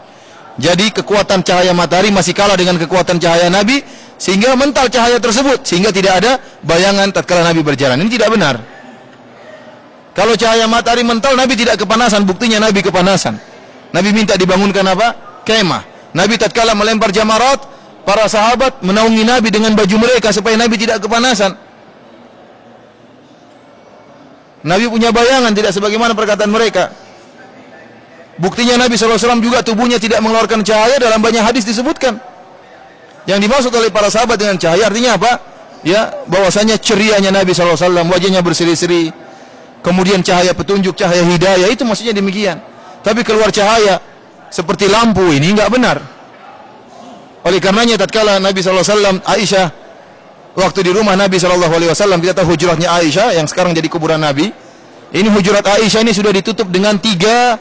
Jadi kekuatan cahaya matahari masih kalah dengan kekuatan cahaya Nabi, sehingga mental cahaya tersebut, sehingga tidak ada bayangan tatkala Nabi berjalan. Ini tidak benar. Kalau cahaya matahari mental, Nabi tidak kepanasan. Buktinya Nabi kepanasan. Nabi minta dibangunkan apa? Kemah. Nabi tatkala melempar jamarat, para sahabat menaungi Nabi dengan baju mereka supaya Nabi tidak kepanasan. Nabi punya bayangan, tidak sebagaimana perkataan mereka. Buktinya Nabi SAW juga tubuhnya tidak mengeluarkan cahaya. Dalam banyak hadis disebutkan. Yang dimaksud oleh para sahabat dengan cahaya artinya apa? Ya, bahwasanya cerianya Nabi SAW, wajahnya berseri-seri. Kemudian cahaya petunjuk, cahaya hidayah, itu maksudnya demikian. Tapi keluar cahaya seperti lampu, ini enggak benar. Oleh karenanya tatkala Nabi SAW, Aisyah waktu di rumah Nabi SAW, kita tahu hujuratnya Aisyah yang sekarang jadi kuburan Nabi. Ini hujurat Aisyah ini sudah ditutup dengan tiga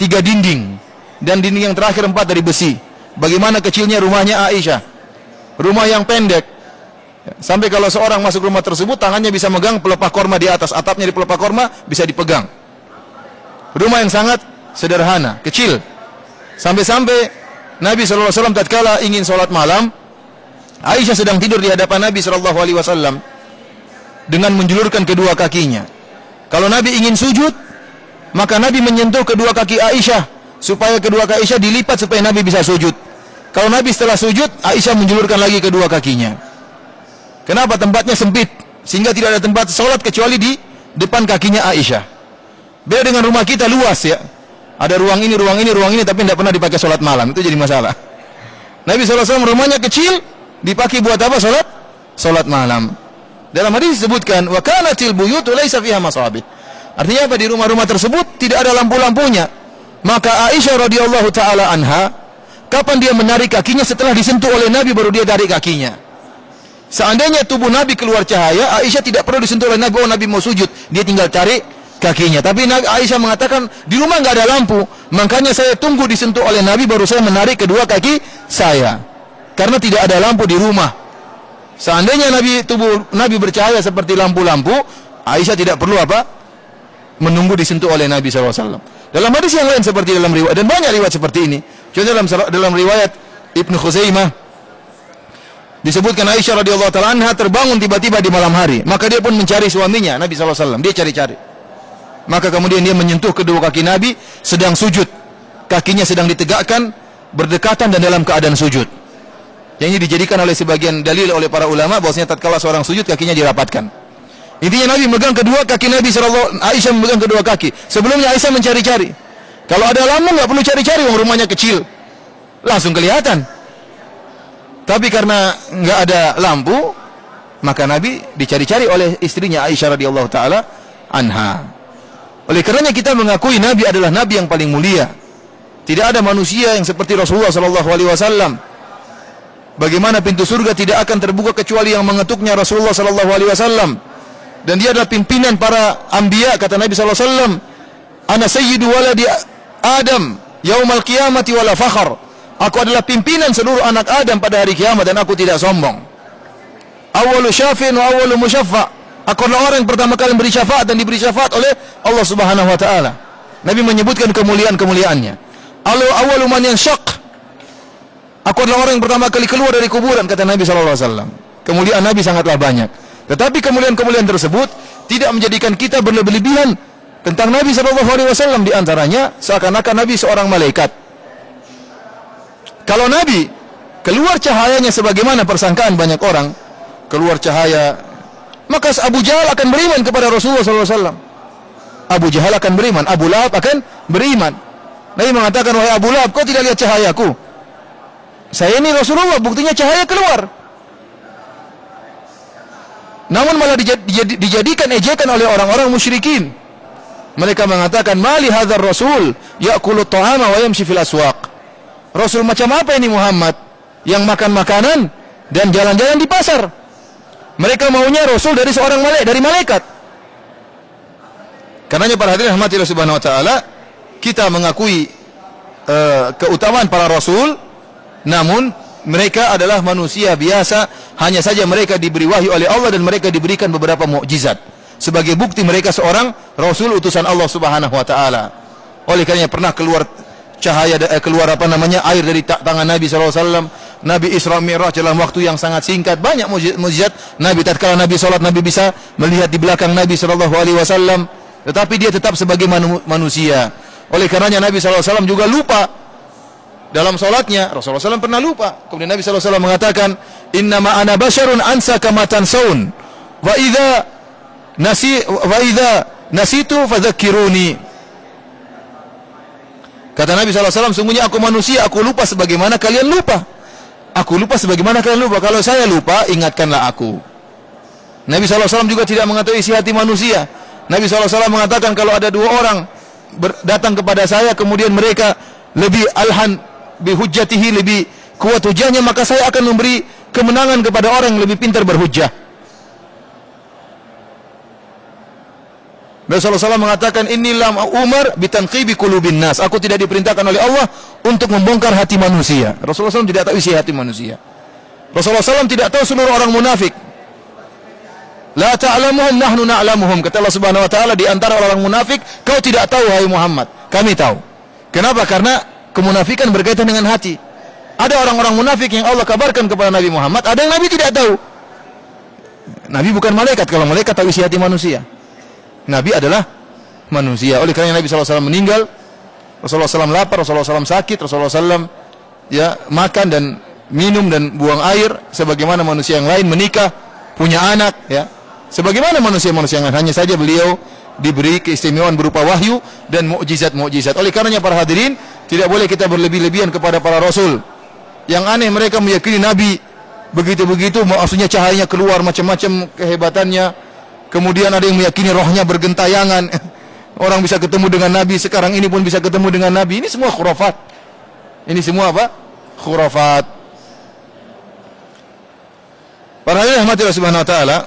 dinding, dan dinding yang terakhir 4 dari besi. Bagaimana kecilnya rumahnya Aisyah, rumah yang pendek, sampai kalau seorang masuk rumah tersebut tangannya bisa megang pelepah korma di atas, atapnya di pelepah korma bisa dipegang. Rumah yang sangat sederhana, kecil. Sampai-sampai Nabi SAW tatkala ingin sholat malam, Aisyah sedang tidur di hadapan Nabi SAW dengan menjulurkan kedua kakinya. Kalau Nabi ingin sujud, maka Nabi menyentuh kedua kaki Aisyah supaya kedua kaki Aisyah dilipat supaya Nabi bisa sujud. Kalau Nabi setelah sujud, Aisyah menjulurkan lagi kedua kakinya. Kenapa? Tempatnya sempit, sehingga tidak ada tempat sholat kecuali di depan kakinya Aisyah. Beda dengan rumah kita luas ya. Ada ruang ini, tapi tidak pernah dipakai sholat malam. Itu jadi masalah. Nabi SAW rumahnya kecil, dipakai buat apa? Sholat malam. Dalam hadis disebutkan, wa kanatil buyutu laisa fiha masabih. Artinya apa? Di rumah-rumah tersebut tidak ada lampu-lampunya. Maka Aisyah radhiyallahu taala anha, kapan dia menarik kakinya? Setelah disentuh oleh Nabi baru dia tarik kakinya. Seandainya tubuh Nabi keluar cahaya, Aisyah tidak perlu disentuh oleh Nabi. Oh, Nabi mau sujud, dia tinggal tarik kakinya. Tapi Aisyah mengatakan, di rumah nggak ada lampu, makanya saya tunggu disentuh oleh Nabi baru saya menarik kedua kaki saya. Karena tidak ada lampu di rumah. Seandainya tubuh Nabi bercahaya seperti lampu-lampu, Aisyah tidak perlu apa? Menunggu disentuh oleh Nabi SAW. Dalam hadis yang lain seperti dalam riwayat, dan banyak riwayat seperti ini. Contoh dalam riwayat Ibnu Khuzaimah disebutkan Aisyah radhiyallahu taala anha terbangun tiba-tiba di malam hari, maka dia pun mencari suaminya Nabi SAW. Dia cari-cari. Maka kemudian dia menyentuh kedua kaki Nabi sedang sujud. Kakinya sedang ditegakkan, berdekatan dan dalam keadaan sujud. Yang ini dijadikan oleh sebagian dalil oleh para ulama bahwasanya tatkala seorang sujud kakinya dirapatkan. Intinya Nabi megang kedua kaki Nabi sallallahu, Aisyah memegang kedua kaki. Sebelumnya Aisyah mencari-cari. Kalau ada lampu nggak perlu cari-cari, rumahnya kecil, langsung kelihatan. Tapi karena nggak ada lampu, maka Nabi dicari-cari oleh istrinya Aisyah radhiyallahu taala anha. Oleh karenanya kita mengakui Nabi adalah Nabi yang paling mulia. Tidak ada manusia yang seperti Rasulullah sallallahu alaihi wasallam. Bagaimana pintu surga tidak akan terbuka kecuali yang mengetuknya Rasulullah sallallahu alaihi wasallam. Dan dia adalah pimpinan para anbiya, kata Nabi sallallahu alaihi wasallam, "Ana sayyidu waladi Adam yaumal qiyamati wala fakhr." Aku adalah pimpinan seluruh anak Adam pada hari kiamat dan aku tidak sombong. Awwalu syafi'in wa awwalu musyaffa'. Aku adalah orang yang pertama kali memberi syafaat dan diberi syafaat oleh Allah Subhanahu wa taala. Nabi menyebutkan kemuliaan-kemuliaannya. Awwalu man yanshaq. Aku adalah orang yang pertama kali keluar dari kuburan, kata Nabi sallallahu alaihi wasallam. Kemuliaan Nabi sangatlah banyak. Tetapi kemuliaan-kemuliaan tersebut tidak menjadikan kita berlebihan tentang Nabi sallallahu alaihi wasallam. Di antaranya seakan-akan Nabi seorang malaikat. Kalau Nabi keluar cahayanya sebagaimana persangkaan banyak orang, keluar cahaya, maka Abu Jahal akan beriman kepada Rasulullah sallallahu alaihi wasallam. Abu Jahal akan beriman, Abu Lahab akan beriman. Nabi mengatakan, "Wahai Abu Lahab, kau tidak lihat cahayaku? Saya ini Rasulullah, buktinya cahaya keluar." namun malah dijadikan ejekan oleh orang-orang musyrikin. Mereka mengatakan, mali hadzal rasul ya'kulu ta'ama wa yamshi fil aswaq. Rasul macam apa ini Muhammad yang makan makanan dan jalan-jalan di pasar? Mereka maunya rasul dari seorang malaikat. Karenanya para hadirin rahmatillah subhanahu wa ta'ala, kita mengakui keutamaan para rasul, namun mereka adalah manusia biasa, hanya saja mereka diberi wahyu oleh Allah dan mereka diberikan beberapa mukjizat sebagai bukti mereka seorang rasul utusan Allah Subhanahu wa taala. Oleh karenanya pernah keluar cahaya air dari tangan Nabi sallallahu alaihi wasallam. Nabi Isra Mi'raj dalam waktu yang sangat singkat, banyak mukjizat Nabi. Tatkala Nabi salat, Nabi bisa melihat di belakang Nabi sallallahu alaihi wasallam, tetapi dia tetap sebagai manusia. Oleh karenanya Nabi sallallahu alaihi wasallam juga lupa dalam salatnya. Rasulullah SAW pernah lupa. Kemudian Nabi sallallahu alaihi wasallam mengatakan, "Innama ana basyarun ansa kama tansaun. Wa idza nasitu fadzakiruni." Kata Nabi SAW, sungguhnya aku manusia, aku lupa sebagaimana kalian lupa. Aku lupa sebagaimana kalian lupa. Kalau saya lupa, ingatkanlah aku. Nabi SAW juga tidak mengetahui isi hati manusia. Nabi SAW mengatakan, kalau ada dua orang datang kepada saya, kemudian mereka lebih alhan bihujjatihi, lebih kuat hujahnya, maka saya akan memberi kemenangan kepada orang yang lebih pintar berhujjah. Rasulullah SAW mengatakan, inilah Umar bitanqibi qulubin nas. Aku tidak diperintahkan oleh Allah untuk membongkar hati manusia. Rasulullah SAW tidak tahu isi hati manusia. Rasulullah SAW tidak tahu seluruh orang munafik. La ta'lamuhum nahnu na'lamuhum. Kata Allah Subhanahu wa taala, di antara orang munafik kau tidak tahu wahai Muhammad, kami tahu. Kenapa? Karena kemunafikan berkaitan dengan hati. Ada orang-orang munafik yang Allah kabarkan kepada Nabi Muhammad, ada yang Nabi tidak tahu. Nabi bukan malaikat. Kalau malaikat tahu isi hati manusia. Nabi adalah manusia. Oleh karena Nabi SAW meninggal, Rasulullah SAW lapar, Rasulullah SAW sakit, Rasulullah SAW makan dan minum dan buang air sebagaimana manusia yang lain, menikah, punya anak, sebagaimana manusia-manusia yang lain. Hanya saja beliau diberi keistimewaan berupa wahyu dan mukjizat-mukjizat. Oleh karenanya para hadirin, tidak boleh kita berlebih-lebihan kepada para rasul. Yang aneh, mereka meyakini Nabi begitu-begitu, maksudnya cahayanya keluar macam-macam kehebatannya. Kemudian ada yang meyakini rohnya bergentayangan. Orang bisa ketemu dengan Nabi, sekarang ini pun bisa ketemu dengan Nabi. Ini semua khurafat. Ini semua apa? Khurafat. Para hadirin rahmatillah subhanahu wa ta'ala,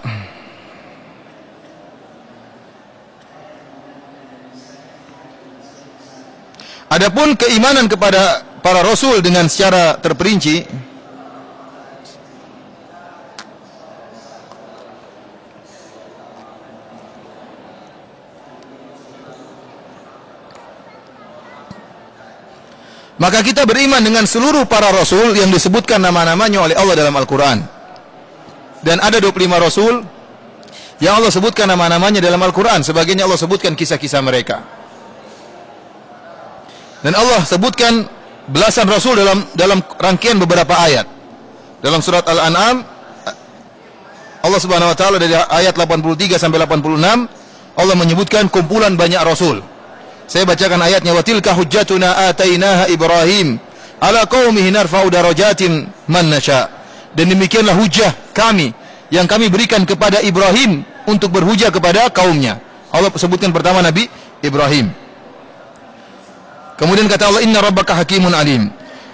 adapun keimanan kepada para rasul dengan secara terperinci, maka kita beriman dengan seluruh para rasul yang disebutkan nama-namanya oleh Allah dalam Al-Quran. Dan ada 25 rasul yang Allah sebutkan nama-namanya dalam Al-Quran. Sebagiannya Allah sebutkan kisah-kisah mereka. Dan Allah sebutkan belasan rasul dalam rangkaian beberapa ayat. Dalam surat Al-An'am, Allah Subhanahu wa taala dari ayat 83 sampai 86, Allah menyebutkan kumpulan banyak rasul. Saya bacakan ayatnya, wa tilka hujjatuna atainaha Ibrahim ala qaumihi narfa'u darajatin man nasha. Dan demikianlah hujjah kami yang kami berikan kepada Ibrahim untuk berhujjah kepada kaumnya. Allah sebutkan pertama Nabi Ibrahim. Kemudian kata Allah, inna rabbaka hakimun alim.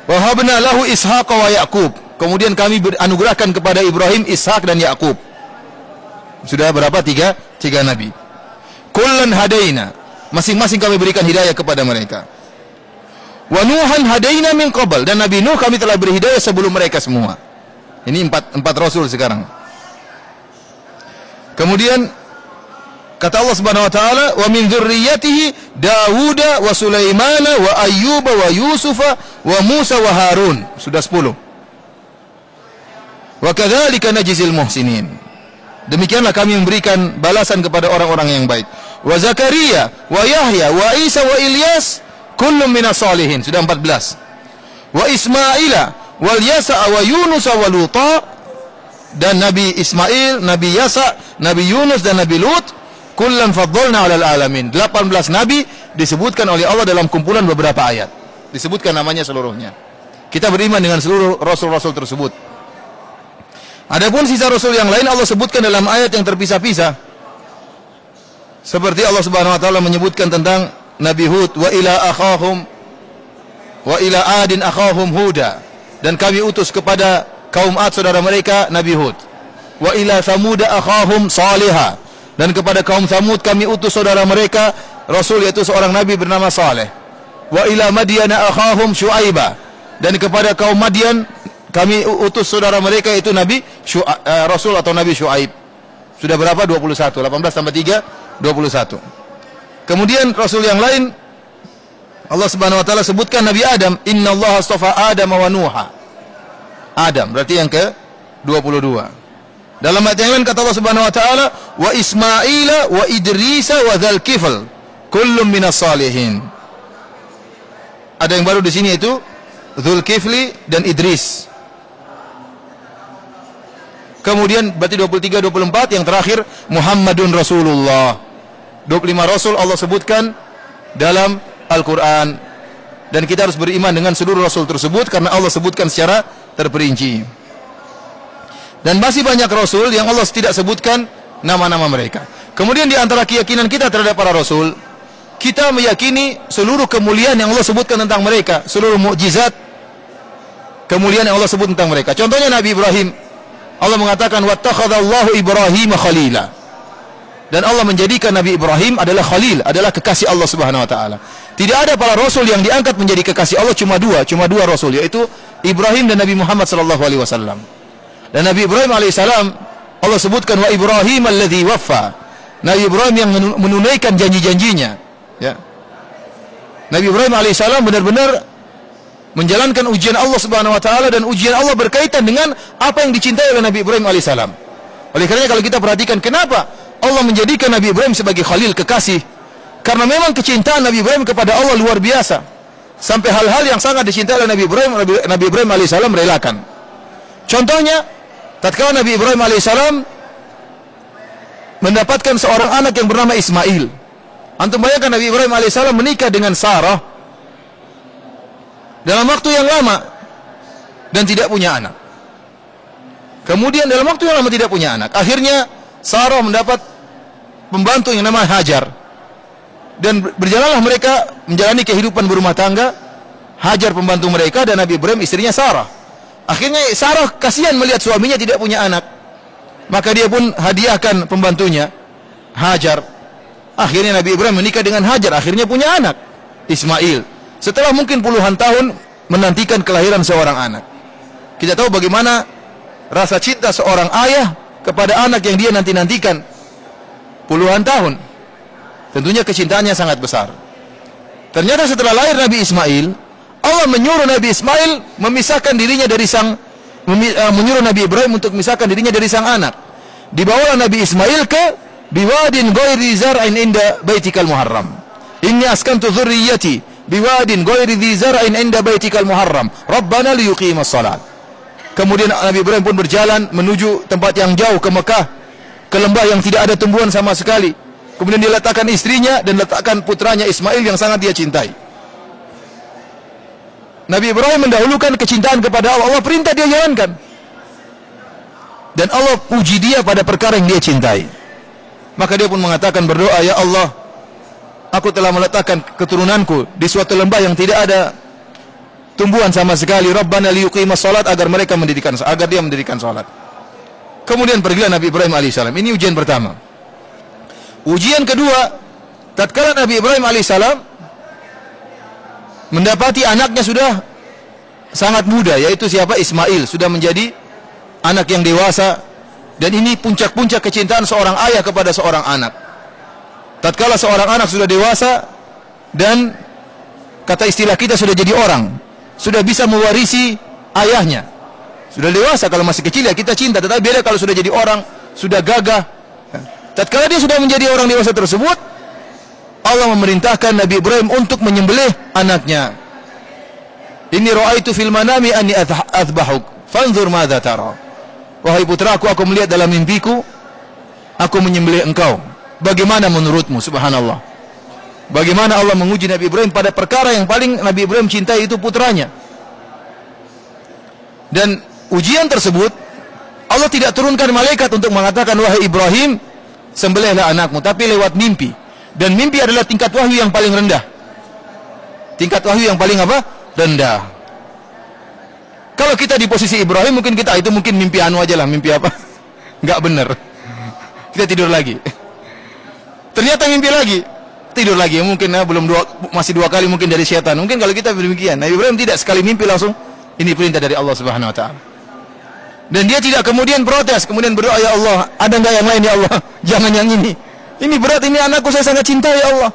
Wa habna lahu Ishaqa wa Yaqub. Kemudian kami anugerahkan kepada Ibrahim Ishaq dan Yaqub. Sudah berapa? Tiga nabi. Kullan hadaina. Masing-masing kami berikan hidayah kepada mereka. Wa Nuhan hadaina min qabl. Dan Nabi Nuh kami telah beri hidayah sebelum mereka semua. Ini empat rasul sekarang. Kemudian kata Allah Subhanahu wa taala, wa min dzurriyyatihi Daud wa Sulaiman wa Ayyub wa Yusuf wa Musa wa Harun. Sudah 10. Wa kadzalika najzil muhsinin. Demikianlah kami memberikan balasan kepada orang-orang yang baik. Wa Zakaria wa Yahya wa Isa wa Ilyas kullum minas salihin. Sudah 14. Wa Ismaila wal Yasa wa Yunus wa Luta. Dan Nabi Ismail, Nabi Yasa, Nabi Yunus dan Nabi Lut, kullan faddalna 'alal alamin. 18 nabi disebutkan oleh Allah dalam kumpulan beberapa ayat. Disebutkan namanya seluruhnya. Kita beriman dengan seluruh rasul-rasul tersebut. Adapun sisa rasul yang lain Allah sebutkan dalam ayat yang terpisah-pisah. Seperti Allah Subhanahu wa taala menyebutkan tentang Nabi Hud, wa ila adin akhahum huda, dan kami utus kepada kaum Ad saudara mereka Nabi Hud. Wa ila Thamud akhahum Salihah, dan kepada kaum Thamud kami utus saudara mereka rasul, yaitu seorang nabi bernama Saleh. Wa ila Madyan akhahum Syuaibah, dan kepada kaum Madian kami utus saudara mereka yaitu Nabi Rasul atau Nabi Syuaib. Sudah berapa? 21. 18 tambah 3, 21. Kemudian Rasul yang lain Allah Subhanahu wa taala sebutkan Nabi Adam, innallaha astafa Adam wa Nuha. Adam berarti yang ke-22. Dalam ayat yang lain kata Allah Subhanahu wa taala, wa Ismaila wa Idrisa wa Dzalkifl kullum minas salihin. Ada yang baru di sini yaitu Dzulkifli dan Idris. Kemudian berarti 23, 24, yang terakhir Muhammadun Rasulullah. 25 Rasul Allah sebutkan dalam Al-Quran. Dan kita harus beriman dengan seluruh Rasul tersebut karena Allah sebutkan secara terperinci. Dan masih banyak Rasul yang Allah tidak sebutkan nama-nama mereka. Kemudian di antara keyakinan kita terhadap para Rasul, kita meyakini seluruh kemuliaan yang Allah sebutkan tentang mereka, seluruh mukjizat kemuliaan yang Allah sebut tentang mereka. Contohnya Nabi Ibrahim, Allah mengatakan wattakhadallahu Ibrahim khalila. Dan Allah menjadikan Nabi Ibrahim adalah khalil, adalah kekasih Allah Subhanahu wa taala. Tidak ada para rasul yang diangkat menjadi kekasih Allah, cuma dua rasul, yaitu Ibrahim dan Nabi Muhammad sallallahu alaihi wasallam. Dan Nabi Ibrahim alaihissalam Allah sebutkan wa Ibrahim alladzi waffa. Nabi Ibrahim yang menunaikan janji-janjinya, ya. Nabi Ibrahim alaihissalam benar-benar menjalankan ujian Allah Subhanahu wa taala, dan ujian Allah berkaitan dengan apa yang dicintai oleh Nabi Ibrahim alaihissalam. Oleh karenanya kalau kita perhatikan kenapa Allah menjadikan Nabi Ibrahim sebagai khalil, kekasih, karena memang kecintaan Nabi Ibrahim kepada Allah luar biasa. Sampai hal-hal yang sangat dicintai oleh Nabi Ibrahim alaihissalam relakan. Contohnya, tatkala Nabi Ibrahim alaihissalam mendapatkan seorang anak yang bernama Ismail. Antum bayangkan Nabi Ibrahim alaihissalam menikah dengan Sarah dalam waktu yang lama dan tidak punya anak. Kemudian dalam waktu yang lama tidak punya anak, akhirnya Sarah mendapat pembantu yang namanya Hajar, dan berjalanlah mereka menjalani kehidupan berumah tangga. Hajar pembantu mereka dan Nabi Ibrahim istrinya Sarah. Akhirnya Sarah kasihan melihat suaminya tidak punya anak, maka dia pun hadiahkan pembantunya Hajar. Akhirnya Nabi Ibrahim menikah dengan Hajar, akhirnya punya anak Ismail. Setelah mungkin puluhan tahun menantikan kelahiran seorang anak. Kita tahu bagaimana rasa cinta seorang ayah kepada anak yang dia nanti-nantikan puluhan tahun. Tentunya kecintaannya sangat besar. Ternyata setelah lahir Nabi Ismail, Allah menyuruh Nabi Ismail memisahkan dirinya dari menyuruh Nabi Ibrahim untuk memisahkan dirinya dari sang anak. Dibawalah Nabi Ismail ke biwadin ghairi zar'in inda baitikal muharram. Inni askantu dzurriyyati biwadin ghairi dzi zar'in inda baitikal muharram. Rabbana liyuqimas shalat. Kemudian Nabi Ibrahim pun berjalan menuju tempat yang jauh ke Mekah, ke lembah yang tidak ada tumbuhan sama sekali. Kemudian dia letakkan istrinya dan letakkan putranya Ismail yang sangat dia cintai. Nabi Ibrahim mendahulukan kecintaan kepada Allah. Allah perintah dia jalankan. Dan Allah puji dia pada perkara yang dia cintai. Maka dia pun mengatakan berdoa, ya Allah, aku telah meletakkan keturunanku di suatu lembah yang tidak ada tumbuhan sama sekali. Rabbana liyuqimas salat, agar dia mendirikan salat. Kemudian pergilah Nabi Ibrahim alaihissalam. Ini ujian pertama. Ujian kedua, tatkala Nabi Ibrahim alaihissalam mendapati anaknya sudah sangat muda, yaitu siapa? Ismail, sudah menjadi anak yang dewasa. Dan ini puncak-puncak kecintaan seorang ayah kepada seorang anak. Tatkala seorang anak sudah dewasa dan kata istilah kita sudah jadi orang, sudah bisa mewarisi ayahnya. Sudah dewasa, kalau masih kecil ya kita cinta, tetapi beda kalau sudah jadi orang, sudah gagah. Tatkala dia sudah menjadi orang dewasa tersebut, Allah memerintahkan Nabi Ibrahim untuk menyembelih anaknya. Inni ra'aitu fil manami anni athbahuk fanzur madza tara. Wahai putraku, aku melihat dalam mimpiku aku menyembelih engkau. Bagaimana menurutmu? Subhanallah. Bagaimana Allah menguji Nabi Ibrahim pada perkara yang paling Nabi Ibrahim cintai, itu putranya. Dan ujian tersebut Allah Allah tidak turunkan malaikat untuk mengatakan, wahai Ibrahim, sembelihlah anakmu, tapi lewat mimpi. Dan mimpi adalah tingkat wahyu yang paling rendah. Tingkat wahyu yang paling apa? Rendah. Kalau kita di posisi Ibrahim, mungkin kita itu mungkin mimpi anu aja lah, mimpi apa? Enggak benar. Kita tidur lagi. Ternyata mimpi lagi. Tidur lagi, mungkin masih dua kali mungkin dari syaitan. Mungkin kalau kita demikian. Nabi Ibrahim tidak, sekali mimpi langsung ini perintah dari Allah Subhanahu wa taala. Dan dia tidak kemudian protes, kemudian berdoa, ya Allah, ada enggak yang lain ya Allah? Jangan yang ini. Ini berat, ini anakku saya sangat cinta ya Allah.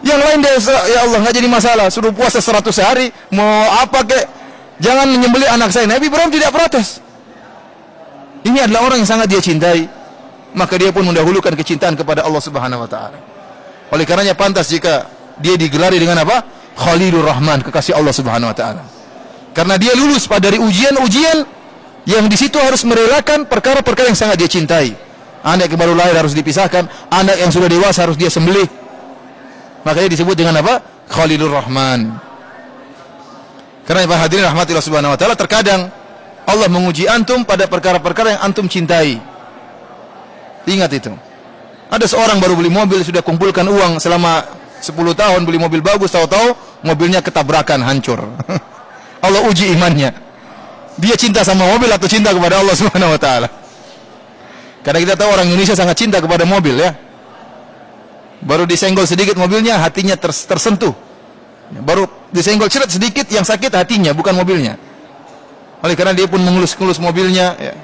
Yang lain deh ya Allah, enggak jadi masalah. Suruh puasa 100 hari, mau apa kek. Jangan menyembelih anak saya. Nabi Ibrahim tidak protes. Ini adalah orang yang sangat dia cintai. Maka dia pun mendahulukan kecintaan kepada Allah Subhanahu wa taala. Oleh karenanya pantas jika dia digelari dengan apa? Khalilur Rahman, kekasih Allah Subhanahu wa taala. Karena dia lulus dari ujian-ujian yang di situ harus merelakan perkara-perkara yang sangat dia cintai. Anak yang baru lahir harus dipisahkan, anak yang sudah dewasa harus dia sembelih. Makanya disebut dengan apa? Khalilur Rahman. Karena para hadirin rahmatillah Subhanahu wa taala, terkadang Allah menguji antum pada perkara-perkara yang antum cintai. Ingat itu. Ada seorang baru beli mobil, sudah kumpulkan uang selama 10 tahun beli mobil bagus, tahu-tahu mobilnya ketabrakan, hancur. Allah uji imannya. Dia cinta sama mobil atau cinta kepada Allah Subhanahu wa taala? Karena kita tahu orang Indonesia sangat cinta kepada mobil ya. Baru disenggol sedikit mobilnya, hatinya tersentuh. Baru disenggol ceret sedikit, yang sakit hatinya, bukan mobilnya. Oleh karena dia pun mengelus-elus mobilnya ya.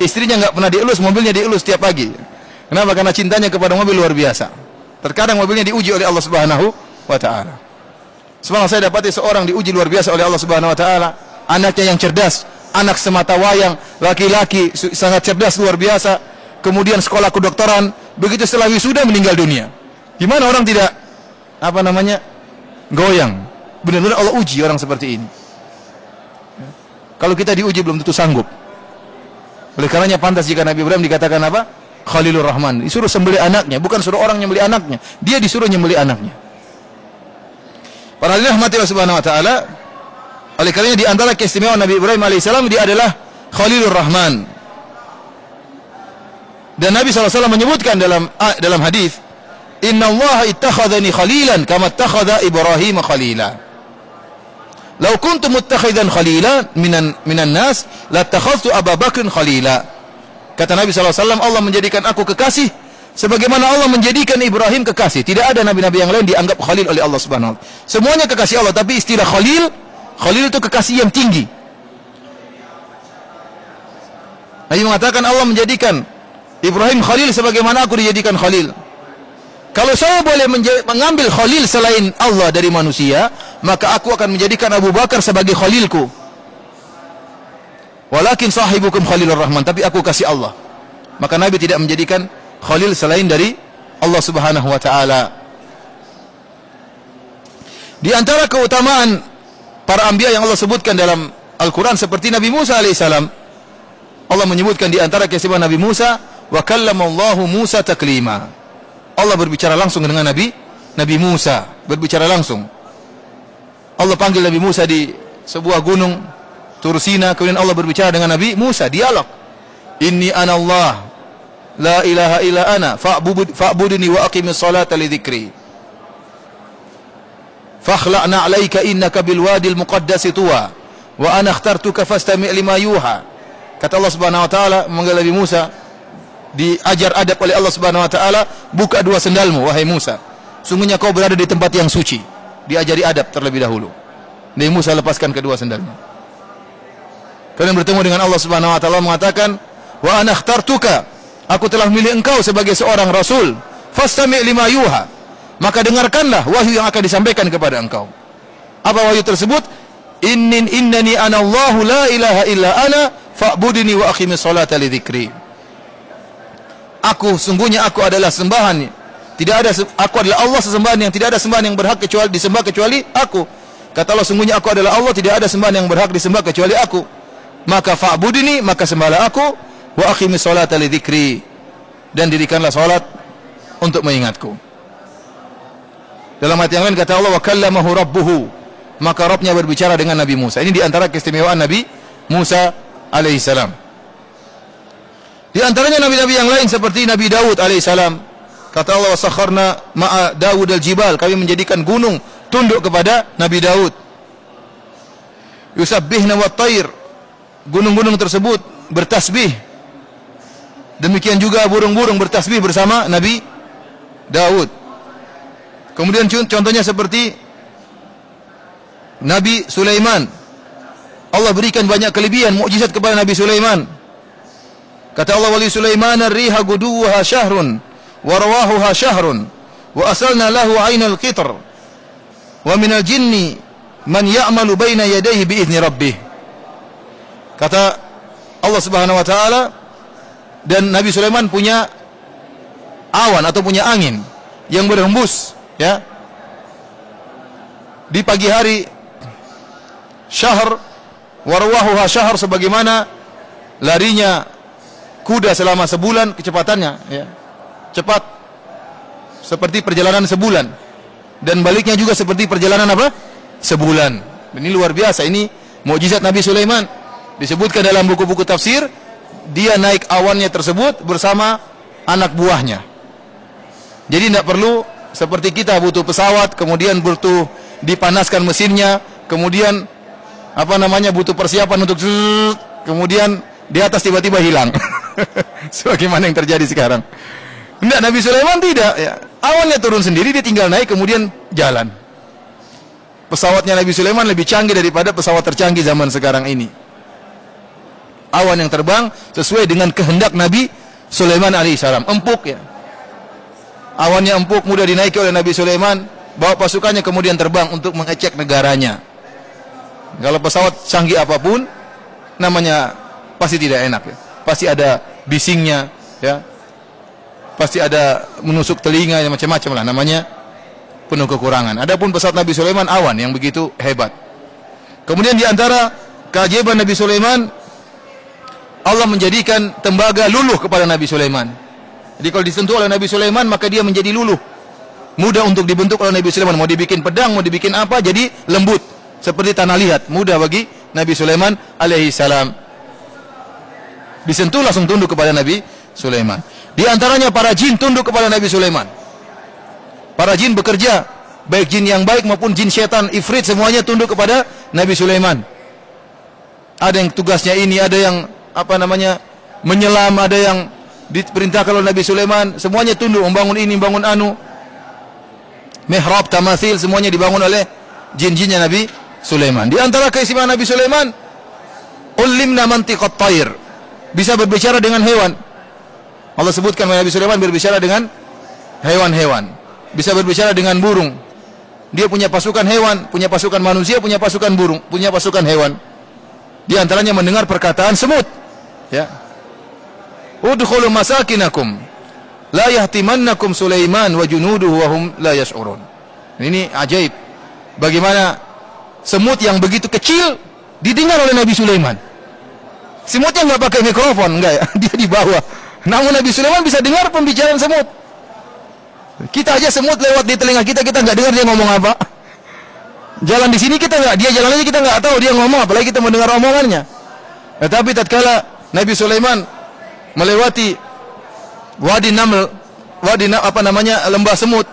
Istrinya nggak pernah dielus, mobilnya dielus tiap pagi. Kenapa? Karena cintanya kepada mobil luar biasa. Terkadang mobilnya diuji oleh Allah Subhanahu wa taala. Semalam saya dapati seorang diuji luar biasa oleh Allah Subhanahu wa taala. Anaknya yang cerdas, anak semata wayang, laki-laki sangat cerdas luar biasa. Kemudian sekolah kedokteran, begitu setelah wisuda meninggal dunia. Gimana orang tidak goyang? Benar-benar Allah uji orang seperti ini. Kalau kita diuji belum tentu sanggup. Oleh karenanya pantas jika Nabi Ibrahim dikatakan apa? Khalilur Rahman. Disuruh sembelih anaknya, bukan suruh orang nyembelih anaknya. Dia disuruh nyembelih anaknya. Para hadirin rahmatillah Subhanahu wa taala, oleh karenanya di antara keistimewaan Nabi Ibrahim alaihissalam, dia adalah Khalilur Rahman. Dan Nabi SAW menyebutkan dalam hadis, Inna Allah ittakhadhani khalilan kama ittakhadha Ibrahim khalila. Lau kuntu muttakhidan khalila minan nas latakhadhtu Abu Bakr khalila. Kata Nabi SAW, Allah menjadikan aku kekasih sebagaimana Allah menjadikan Ibrahim kekasih. Tidak ada nabi-nabi yang lain dianggap khalil oleh Allah Subhanahu wa taala. Semuanya kekasih Allah, tapi istilah khalil itu kekasih yang tinggi. Nabi mengatakan Allah menjadikan Ibrahim khalil sebagaimana aku dijadikan khalil. Kalau saya boleh mengambil khalil selain Allah dari manusia, maka aku akan menjadikan Abu Bakar sebagai khalilku. Walakin sahibukum Khalilur Rahman, tapi aku kasih Allah. Maka Nabi tidak menjadikan khalil selain dari Allah Subhanahu wa taala. Di antara keutamaan para anbiya yang Allah sebutkan dalam Al-Qur'an seperti Nabi Musa alaihissalam, Allah menyebutkan di antara keistimewaan Nabi Musa, wa kallamallahu Musa taklima. Allah berbicara langsung dengan Nabi Musa, berbicara langsung. Allah panggil Nabi Musa di sebuah gunung Tursina, kemudian Allah berbicara dengan Nabi Musa, dialog. Inni ana Allah, la ilaha illa ana, fa'budni wa aqimis salata li dzikri. Fakhla'na 'alaika innaka bil wadil muqaddasi tuwa, wa ana ikhtartuka fastami' lima yuha. Kata Allah Subhanahu wa taala memanggil Nabi Musa, diajar adab oleh Allah Subhanahu wa taala, buka dua sendalmu wahai Musa. Sungguhnya kau berada di tempat yang suci. Diajari adab terlebih dahulu. Nabi Musa lepaskan kedua sendalnya. Kemudian bertemu dengan Allah Subhanahu wa taala mengatakan, "Wa ana ikhtartuka." Aku telah memilih engkau sebagai seorang rasul. Fastami' lima yuha. Maka dengarkanlah wahyu yang akan disampaikan kepada engkau. Apa wahyu tersebut? Innani ana Allahu la ilaha illa ana fa'budni wa aqimis salata li dzikri. Aku sungguhnya aku adalah sembahan. Aku adalah Allah sesembahan yang tidak ada sembahan yang berhak disembah kecuali aku. Kata Allah, sungguhnya aku adalah Allah, tidak ada sembahan yang berhak disembah kecuali aku. Maka fa'budni, maka sembahlah aku, wa aqimis salata li dzikri, dan dirikanlah salat untuk mengingatku. Dalam ayat yang lain kata Allah, wa kallamahu rabbuhu, maka Rabbnya berbicara dengan Nabi Musa. Ini di antara keistimewaan Nabi Musa alaihissalam. Di antaranya nabi-nabi yang lain seperti Nabi Daud alaihissalam. Kata Allah, "Wasakharna ma'a Daud al-jibal." Kami menjadikan gunung tunduk kepada Nabi Daud. Yusabbihna wat-tayr. Gunung-gunung tersebut bertasbih. Demikian juga burung-burung bertasbih bersama Nabi Daud. Kemudian contohnya seperti Nabi Sulaiman. Allah berikan banyak kelebihan, mukjizat kepada Nabi Sulaiman. Kata Allah, "Wali Sulaiman ar-riha guduha syahrun wa rawahuha syahrun wa asalna lahu 'ainal qitr wa minal jinni man ya'malu baina yadayhi bi idzni rabbih." Kata Allah Subhanahu wa taala, dan Nabi Sulaiman punya awan atau punya angin yang berhembus, ya, di pagi hari, syahr warwahuha syahr, sebagaimana larinya kuda selama sebulan kecepatannya, ya, cepat seperti perjalanan sebulan, dan baliknya juga seperti perjalanan apa? Sebulan. Ini luar biasa, ini mukjizat Nabi Sulaiman. Disebutkan dalam buku-buku tafsir, dia naik awannya tersebut bersama anak buahnya. Jadi tidak perlu seperti kita butuh pesawat, kemudian butuh dipanaskan mesinnya, kemudian butuh persiapan untuk kemudian di atas tiba-tiba hilang. Sebagaimana yang terjadi sekarang. Tidak, Nabi Sulaiman tidak, ya. Awannya turun sendiri, dia tinggal naik kemudian jalan. Pesawatnya Nabi Sulaiman lebih canggih daripada pesawat tercanggih zaman sekarang ini. Awan yang terbang sesuai dengan kehendak Nabi Sulaiman alaihissalam. Empuk, ya. Awannya empuk, mudah dinaiki oleh Nabi Sulaiman, bawa pasukannya kemudian terbang untuk mengecek negaranya. Kalau pesawat canggih apapun, namanya pasti tidak enak, ya. Pasti ada bisingnya, ya. Pasti ada menusuk telinga, macam-macam lah, namanya penuh kekurangan. Adapun pesawat Nabi Sulaiman awan yang begitu hebat. Kemudian di antara keajaiban Nabi Sulaiman, Allah menjadikan tembaga luluh kepada Nabi Sulaiman. Jadi kalau disentuh oleh Nabi Sulaiman, maka dia menjadi luluh. Mudah untuk dibentuk oleh Nabi Sulaiman. Mau dibikin pedang, mau dibikin apa, jadi lembut. Seperti tanah liat, mudah bagi Nabi Sulaiman alaihissalam. Disentuh langsung tunduk kepada Nabi Sulaiman. Di antaranya para jin tunduk kepada Nabi Sulaiman. Para jin bekerja, baik jin yang baik maupun jin syaitan, ifrit, semuanya tunduk kepada Nabi Sulaiman. Ada yang tugasnya ini, ada yang menyelam, ada yang diperintahkan oleh Nabi Sulaiman, semuanya tunduk, membangun ini, membangun anu. Mihrab, tamathil, semuanya dibangun oleh jin-jinnya Nabi Sulaiman. Di antara keistimewaan Nabi Sulaiman, ulimna mantiqat tayr, bisa berbicara dengan hewan. Allah sebutkan Nabi Sulaiman berbicara dengan hewan-hewan, bisa berbicara dengan burung. Dia punya pasukan hewan, punya pasukan manusia, punya pasukan burung, punya pasukan hewan. Di antaranya mendengar perkataan semut, ya. Udkhulu masakinakum la yahtimannakum Sulaiman wa junuduhu wa hum la yash'urun. Ini ajaib. Bagaimana semut yang begitu kecil didengar oleh Nabi Sulaiman. Semutnya enggak pakai mikrofon, enggak ya? Dia di bawah. Namun Nabi Sulaiman bisa dengar pembicaraan semut. Kita aja semut lewat di telinga kita enggak dengar dia ngomong apa. Jalan di sini kita enggak, dia jalan aja kita enggak tahu dia ngomong, apalagi kita mendengar omongannya. Tetapi tatkala Nabi Sulaiman melewati wadi naml, lembah semut,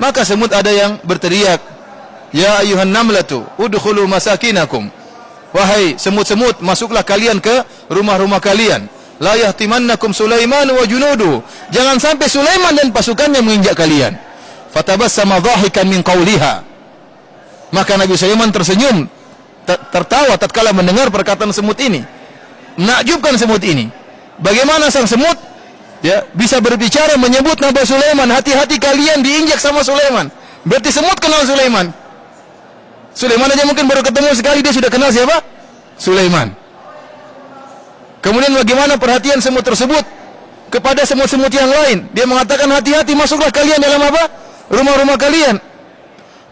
maka semut ada yang berteriak, "Ya ayuhan namlatu, udkhulu masakinakum." Wahai semut-semut, masuklah kalian ke rumah-rumah kalian. La yahtimannakum Sulaiman wa junudu. Jangan sampai Sulaiman dan pasukannya menginjak kalian. Fatabassama dhahikan min qawliha. Maka Nabi Sulaiman tersenyum, tertawa tatkala mendengar perkataan semut ini. Menakjubkan semut ini. Bagaimana sang semut, ya, bisa berbicara menyebut Nabi Sulaiman, hati-hati kalian diinjak sama Sulaiman. Berarti semut kenal Sulaiman. Sulaiman aja mungkin baru ketemu sekali, dia sudah kenal siapa? Sulaiman. Kemudian bagaimana perhatian semut tersebut kepada semut-semut yang lain? Dia mengatakan, hati-hati, masuklah kalian dalam apa? Rumah-rumah kalian.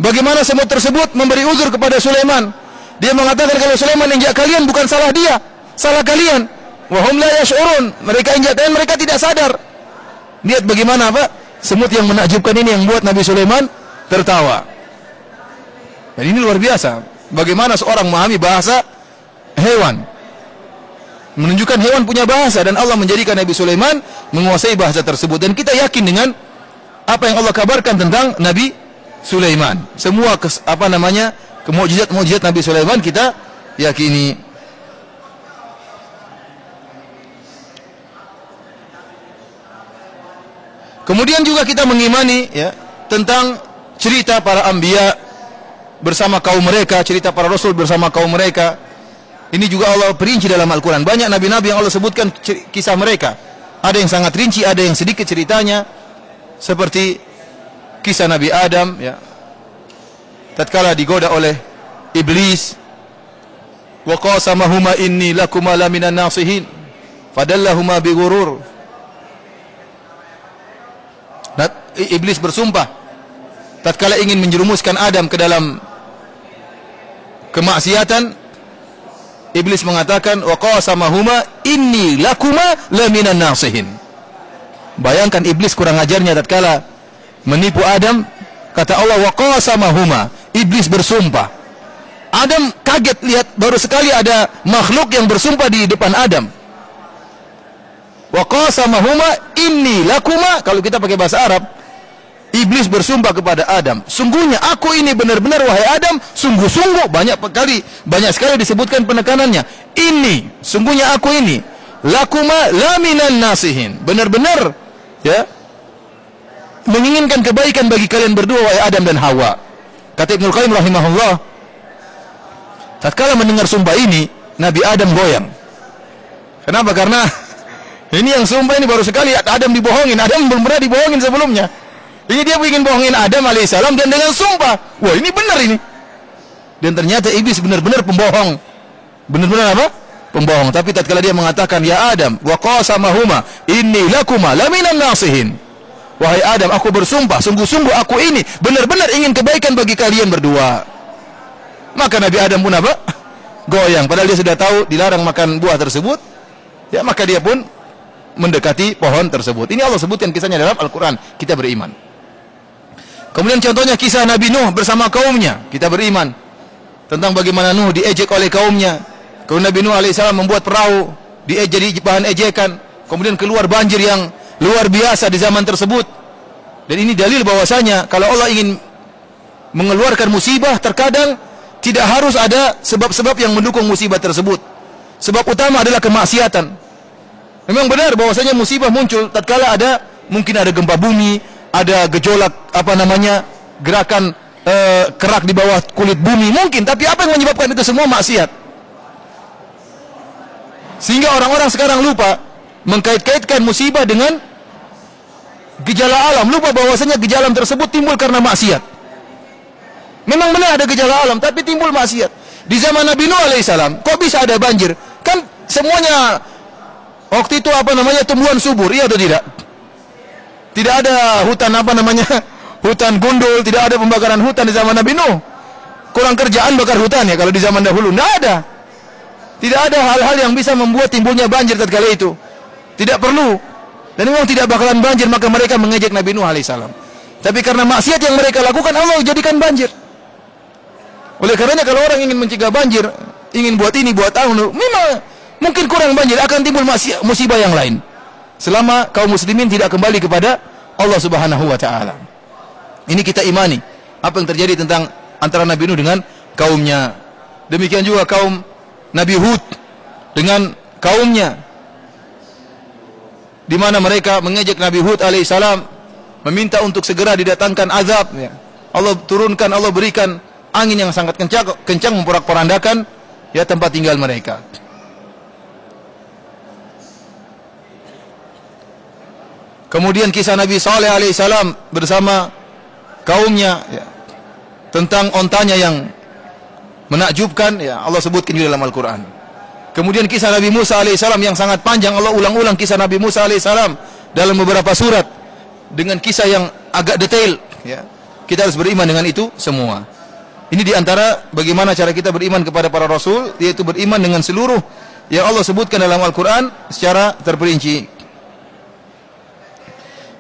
Bagaimana semut tersebut memberi uzur kepada Sulaiman? Dia mengatakan kalau Sulaiman injak kalian bukan salah dia, salah kalian. Wa hum la yash'urun. Mereka injak kalian, mereka tidak sadar. Lihat bagaimana apa? Semut yang menakjubkan ini yang buat Nabi Sulaiman tertawa. Dan ini luar biasa. Bagaimana seorang memahami bahasa hewan. Menunjukkan hewan punya bahasa dan Allah menjadikan Nabi Sulaiman menguasai bahasa tersebut, dan kita yakin dengan apa yang Allah kabarkan tentang Nabi Sulaiman. Semua mukjizat Nabi Sulaiman kita yakini. Kemudian juga kita mengimani ya tentang cerita para anbiya bersama kaum mereka, cerita para rasul bersama kaum mereka. Ini juga Allah perinci dalam Al-Quran. Banyak nabi-nabi yang Allah sebutkan kisah mereka. Ada yang sangat rinci, ada yang sedikit ceritanya. Seperti kisah Nabi Adam, ya. Tatkala digoda oleh iblis, wa qasamahuma inni lakuma laminan nasihin, fadallahuma bighurur. Iblis bersumpah tatkala ingin menjerumuskan Adam ke dalam kemaksiatan. Iblis mengatakan wa qasamahuma inni lakuma laminan nasihin. Bayangkan iblis kurang ajarnya tatkala menipu Adam, kata Allah wa qasamahuma, iblis bersumpah. Adam kaget lihat baru sekali ada makhluk yang bersumpah di depan Adam. Wa qasamahuma inni lakuma, kalau kita pakai bahasa Arab, iblis bersumpah kepada Adam, sungguhnya aku ini benar-benar wahai Adam, sungguh-sungguh, banyak sekali disebutkan penekanannya. Ini, sungguhnya aku ini, lakuma laminan nasihin, benar-benar ya menginginkan kebaikan bagi kalian berdua wahai Adam dan Hawa. Kata Ibnu Qayyim rahimahullah, tatkala mendengar sumpah ini, Nabi Adam goyang. Kenapa? Karena ini yang sumpah ini baru sekali Adam dibohongin. Adam belum pernah dibohongin sebelumnya. Ini dia ingin bohongin Adam alaihissalam dan dengan sumpah. Wah, ini benar ini. Dan ternyata iblis benar-benar pembohong. Benar-benar apa? Pembohong. Tapi tatkala dia mengatakan, ya Adam, wa qasamahuma inni lakuma laminan nasihin. Wahai Adam, aku bersumpah, sungguh-sungguh aku ini benar-benar ingin kebaikan bagi kalian berdua. Maka Nabi Adam pun apa? Goyang. Padahal dia sudah tahu dilarang makan buah tersebut. Ya, maka dia pun mendekati pohon tersebut. Ini Allah sebutkan kisahnya dalam Al-Quran. Kita beriman. Kemudian contohnya kisah Nabi Nuh bersama kaumnya. Kita beriman tentang bagaimana Nuh diejek oleh kaumnya. Kemudian Nabi Nuh alaihissalam membuat perahu, jadi bahan ejekan. Kemudian keluar banjir yang luar biasa di zaman tersebut. Dan ini dalil bahwasanya kalau Allah ingin mengeluarkan musibah, terkadang tidak harus ada sebab-sebab yang mendukung musibah tersebut. Sebab utama adalah kemaksiatan. Memang benar bahwasanya musibah muncul tatkala mungkin ada gempa bumi, ada gejolak gerakan kerak di bawah kulit bumi mungkin, tapi apa yang menyebabkan itu semua? Maksiat. Sehingga orang-orang sekarang lupa mengkait-kaitkan musibah dengan gejala alam, lupa bahwasanya gejala tersebut timbul karena maksiat. Memang benar ada gejala alam, tapi timbul maksiat. Di zaman Nabi Nuh alaihissalam, kok bisa ada banjir? Kan semuanya waktu itu tumbuhan subur, iya atau tidak? Tidak ada hutan hutan gundul, tidak ada pembakaran hutan di zaman Nabi Nuh. Kurang kerjaan bakar hutan ya kalau di zaman dahulu, tidak ada. Tidak ada hal-hal yang bisa membuat timbulnya banjir tatkala itu. Tidak perlu. Dan memang tidak bakalan banjir, maka mereka mengejek Nabi Nuh alaihissalam. Tapi karena maksiat yang mereka lakukan, Allah jadikan banjir. Oleh karenanya kalau orang ingin mencegah banjir, ingin buat ini, buat anu, memang mungkin kurang banjir, akan timbul musibah yang lain. Selama kaum muslimin tidak kembali kepada Allah Subhanahu wa taala. Ini kita imani apa yang terjadi tentang antara Nabi Nuh dengan kaumnya. Demikian juga kaum Nabi Hud dengan kaumnya, di mana mereka mengejek Nabi Hud alaihissalam, meminta untuk segera didatangkan azab ya. Allah turunkan, Allah berikan angin yang sangat kencang memporak-porandakan ya tempat tinggal mereka. Kemudian kisah Nabi Saleh alaihissalam bersama kaumnya ya, tentang ontanya yang menakjubkan ya, Allah sebutkan di dalam Al-Quran. Kemudian kisah Nabi Musa alaihissalam yang sangat panjang, Allah ulang-ulang kisah Nabi Musa alaihissalam dalam beberapa surat dengan kisah yang agak detail ya. Kita harus beriman dengan itu semua. Ini diantara bagaimana cara kita beriman kepada para Rasul, yaitu beriman dengan seluruh yang Allah sebutkan dalam Al-Quran secara terperinci.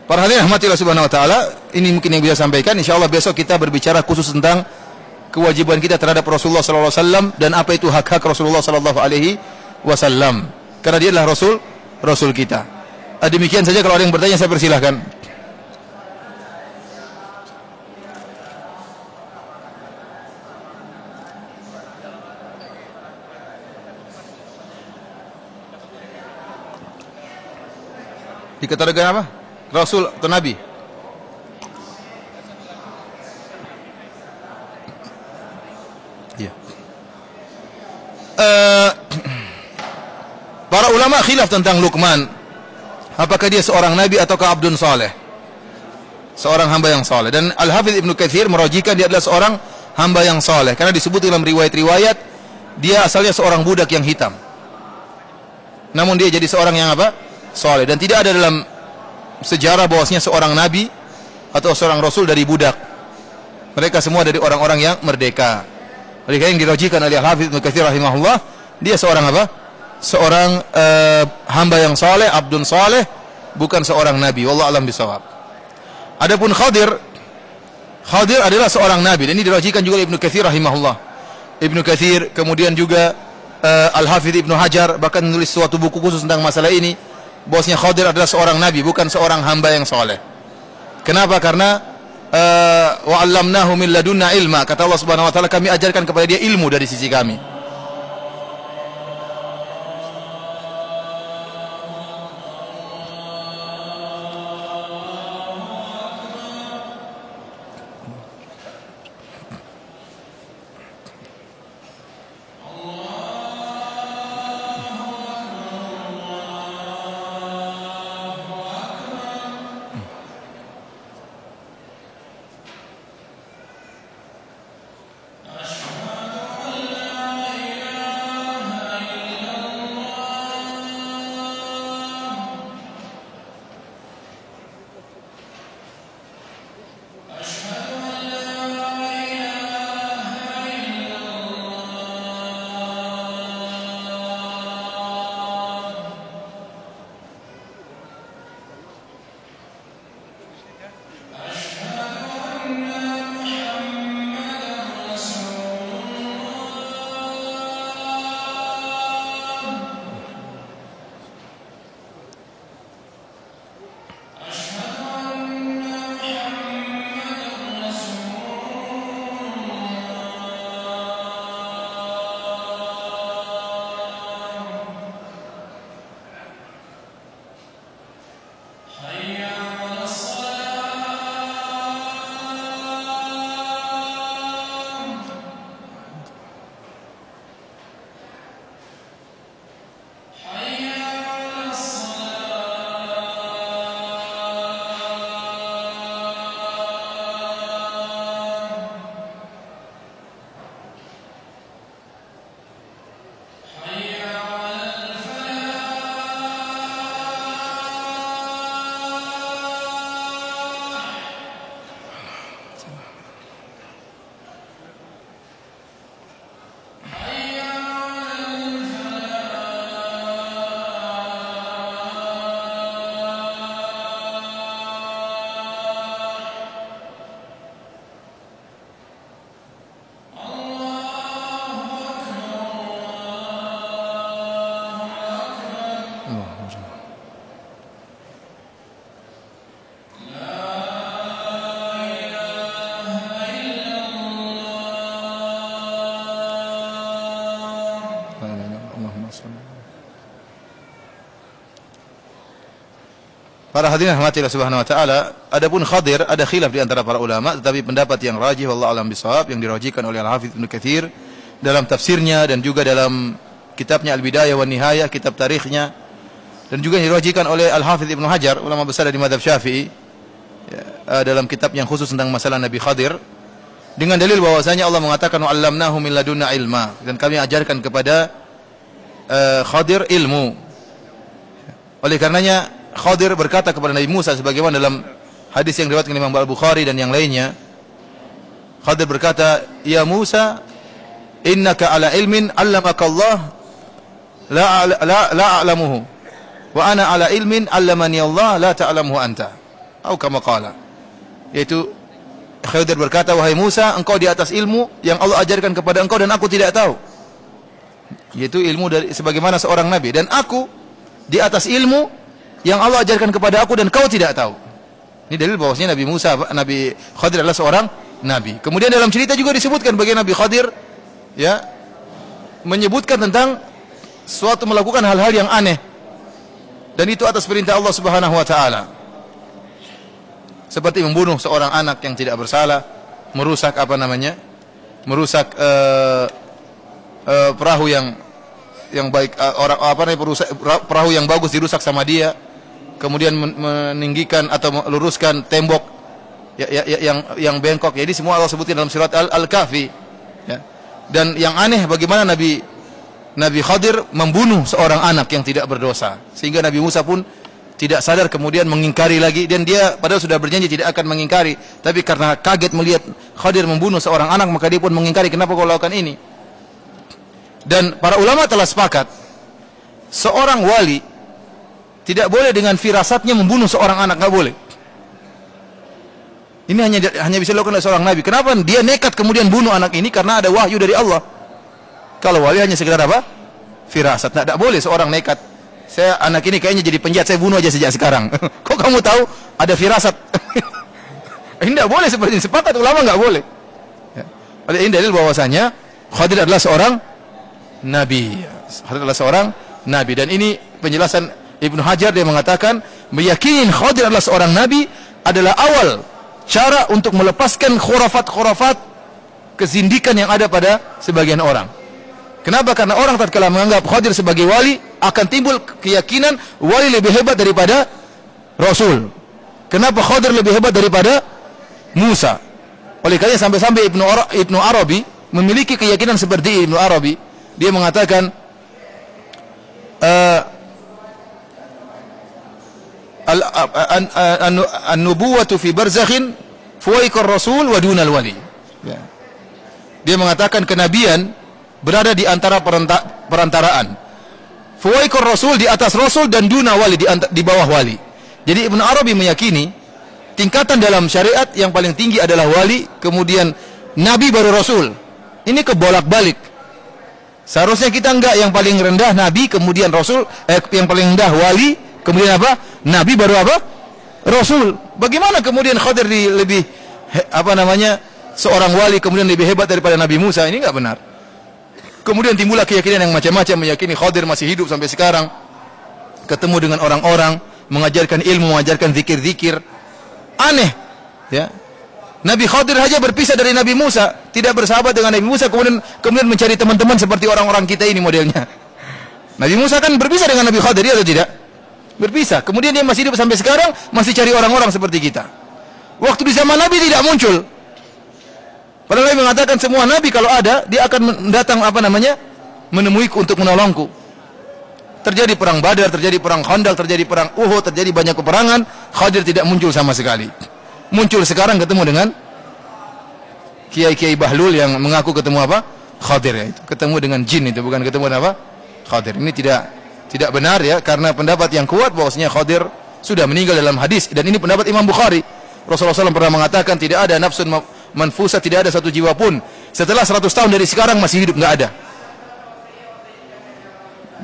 Para hadirin rahmatillah subhanahu wa ta'ala, ini mungkin yang bisa sampaikan. InsyaAllah besok kita berbicara khusus tentang kewajiban kita terhadap Rasulullah sallallahu alaihi wasallam dan apa itu hak-hak Rasulullah sallallahu alaihi wasallam. karena dia adalah Rasul kita. Demikian saja, kalau ada yang bertanya saya persilahkan. Dikategorikan apa? Rasul atau Nabi? Iya. Para ulama khilaf tentang Luqman. Apakah dia seorang nabi ataukah abdun saleh? Seorang hamba yang saleh. Dan Al-Hafidz Ibnu Katsir merajikan dia adalah seorang hamba yang saleh karena disebut dalam riwayat-riwayat dia asalnya seorang budak yang hitam. Namun dia jadi seorang yang apa? Saleh, dan tidak ada dalam sejarah bahwasanya seorang nabi atau seorang rasul dari budak. Mereka semua dari orang-orang yang merdeka. Mereka yang dirajikan oleh Al-Hafidz Ibnu Katsir rahimahullah, dia seorang apa? Seorang hamba yang saleh, abdun saleh, bukan seorang nabi. Wallahu a'lam bishawab. Adapun Khadir adalah seorang nabi, dan ini dirajikan juga oleh Ibnu Katsir rahimahullah. Ibnu Katsir, kemudian juga Al-Hafidz Ibnu Hajar bahkan menulis suatu buku khusus tentang masalah ini, bahwasanya Khadir adalah seorang nabi, bukan seorang hamba yang saleh. Kenapa? Karena wa 'allamnahu min ladunna ilma. Kata Allah Subhanahu wa taala, kami ajarkan kepada dia ilmu dari sisi kami. Para hadirin rahmati Allah Subhanahu wa taala, adapun Khadir ada khilaf di antara para ulama, tetapi pendapat yang rajih wallahu a'lam bishawab yang dirajikan oleh Al-Hafidz Ibnu Katsir dalam tafsirnya dan juga dalam kitabnya Al-Bidayah wan Nihayah, kitab tarikhnya, dan juga dirajikan oleh Al-Hafidz Ibnu Hajar, ulama besar dari mazhab Syafi'i, dalam kitab yang khusus tentang masalah Nabi Khadir, dengan dalil bahwasanya Allah mengatakan wa 'allamnahu min ladunna ilma, dan kami ajarkan kepada Khadir ilmu. Oleh karenanya Khadir berkata kepada Nabi Musa sebagaimana dalam hadis yang diriwayatkan Imam Al-Bukhari dan yang lainnya. Khadir berkata, "Ya Musa, innaka ala ilmin 'allamaka Allah la a'lamuhu. Wa ana ala ilmin 'allamani Allah la ta'lamuhu anta." Atau kama qala. Yaitu Khadir berkata, "Wahai Musa, engkau di atas ilmu yang Allah ajarkan kepada engkau dan aku tidak tahu." yaitu ilmu dari sebagaimana seorang nabi, dan aku di atas ilmu yang Allah ajarkan kepada aku dan kau tidak tahu. Ini dalil bahwasanya Nabi Khadir adalah seorang nabi. Kemudian dalam cerita juga disebutkan bagaimana Nabi Khadir ya menyebutkan tentang suatu melakukan hal-hal yang aneh, dan itu atas perintah Allah Subhanahu wa taala. Seperti membunuh seorang anak yang tidak bersalah, merusak merusak perahu yang baik, perahu yang bagus dirusak sama dia, kemudian meninggikan atau meluruskan tembok yang bengkok. Jadi semua Allah sebutkan dalam surat Al-Kahfi. Ya. Dan yang aneh bagaimana Nabi Khadir membunuh seorang anak yang tidak berdosa, sehingga Nabi Musa pun tidak sadar kemudian mengingkari lagi, dan dia padahal sudah berjanji tidak akan mengingkari, tapi karena kaget melihat Khadir membunuh seorang anak, maka dia pun mengingkari, kenapa kau lakukan ini? Dan para ulama telah sepakat, seorang wali tidak boleh dengan firasatnya membunuh seorang anak, nggak boleh. Ini hanya bisa dilakukan oleh seorang nabi. Kenapa dia nekat kemudian bunuh anak ini? Karena ada wahyu dari Allah. Kalau wali hanya sekedar apa? Firasat. Tidak boleh seorang nekat. Saya anak ini kayaknya jadi penjahat, saya bunuh aja sejak sekarang. Kok kamu tahu ada firasat? Ini tidak boleh seperti ini. Sepakat ulama nggak boleh. Ya. Oleh ini dalil bahwasanya Khadir adalah seorang nabi. Khadir adalah seorang nabi, dan ini penjelasan Ibnu Hajar, dia mengatakan meyakini Khadir adalah seorang nabi adalah awal cara untuk melepaskan khurafat-khurafat kezindikan yang ada pada sebagian orang. Kenapa? Karena orang tatkala menganggap Khadir sebagai wali, akan timbul keyakinan wali lebih hebat daripada Rasul. Kenapa Khadir lebih hebat daripada Musa? Oleh karena sampai-sampai Ibnu Arabi memiliki keyakinan seperti Ibnu Arabi. Dia mengatakan an-nubuwatu fi barzakhin fuwaikar rasul wa dunal wali. Dia mengatakan kenabian berada di antara perantaraan. Fuwaikar rasul di atas rasul, dan duna wali di bawah wali. Jadi Ibnu Arabi meyakini tingkatan dalam syariat yang paling tinggi adalah wali, kemudian nabi baru rasul. Ini kebolak-balik. Seharusnya kita enggak, yang paling rendah nabi, kemudian rasul, yang paling rendah wali, kemudian apa? Nabi baru apa? Rasul. Bagaimana kemudian Khadir lebih seorang wali kemudian lebih hebat daripada Nabi Musa? Ini enggak benar. Kemudian timbullah keyakinan yang macam-macam, meyakini Khadir masih hidup sampai sekarang, ketemu dengan orang-orang, mengajarkan ilmu, mengajarkan zikir-zikir. Aneh, ya. Nabi Khadir saja berpisah dari Nabi Musa, tidak bersahabat dengan Nabi Musa, kemudian mencari teman-teman seperti orang-orang kita ini modelnya. Nabi Musa kan berpisah dengan Nabi Khadir, ya atau tidak? Berpisah. Kemudian dia masih hidup sampai sekarang, masih cari orang-orang seperti kita. Waktu di zaman Nabi tidak muncul. Padahal Nabi mengatakan semua Nabi kalau ada, dia akan datang menemuiku untuk menolongku. Terjadi perang Badar, terjadi perang Khandaq, terjadi perang Uhud, terjadi banyak peperangan. Khadir tidak muncul sama sekali. Muncul sekarang ketemu dengan kiai-kiai bahlul yang mengaku ketemu apa? Khadir, ya itu. Ketemu dengan jin, itu bukan ketemu dengan apa? Khadir. Ini tidak benar, ya, karena pendapat yang kuat bahwasanya Khadir sudah meninggal dalam hadis, dan ini pendapat Imam Bukhari. Rasulullah SAW pernah mengatakan tidak ada nafsun manfusa, tidak ada satu jiwa pun setelah 100 tahun dari sekarang masih hidup, nggak ada.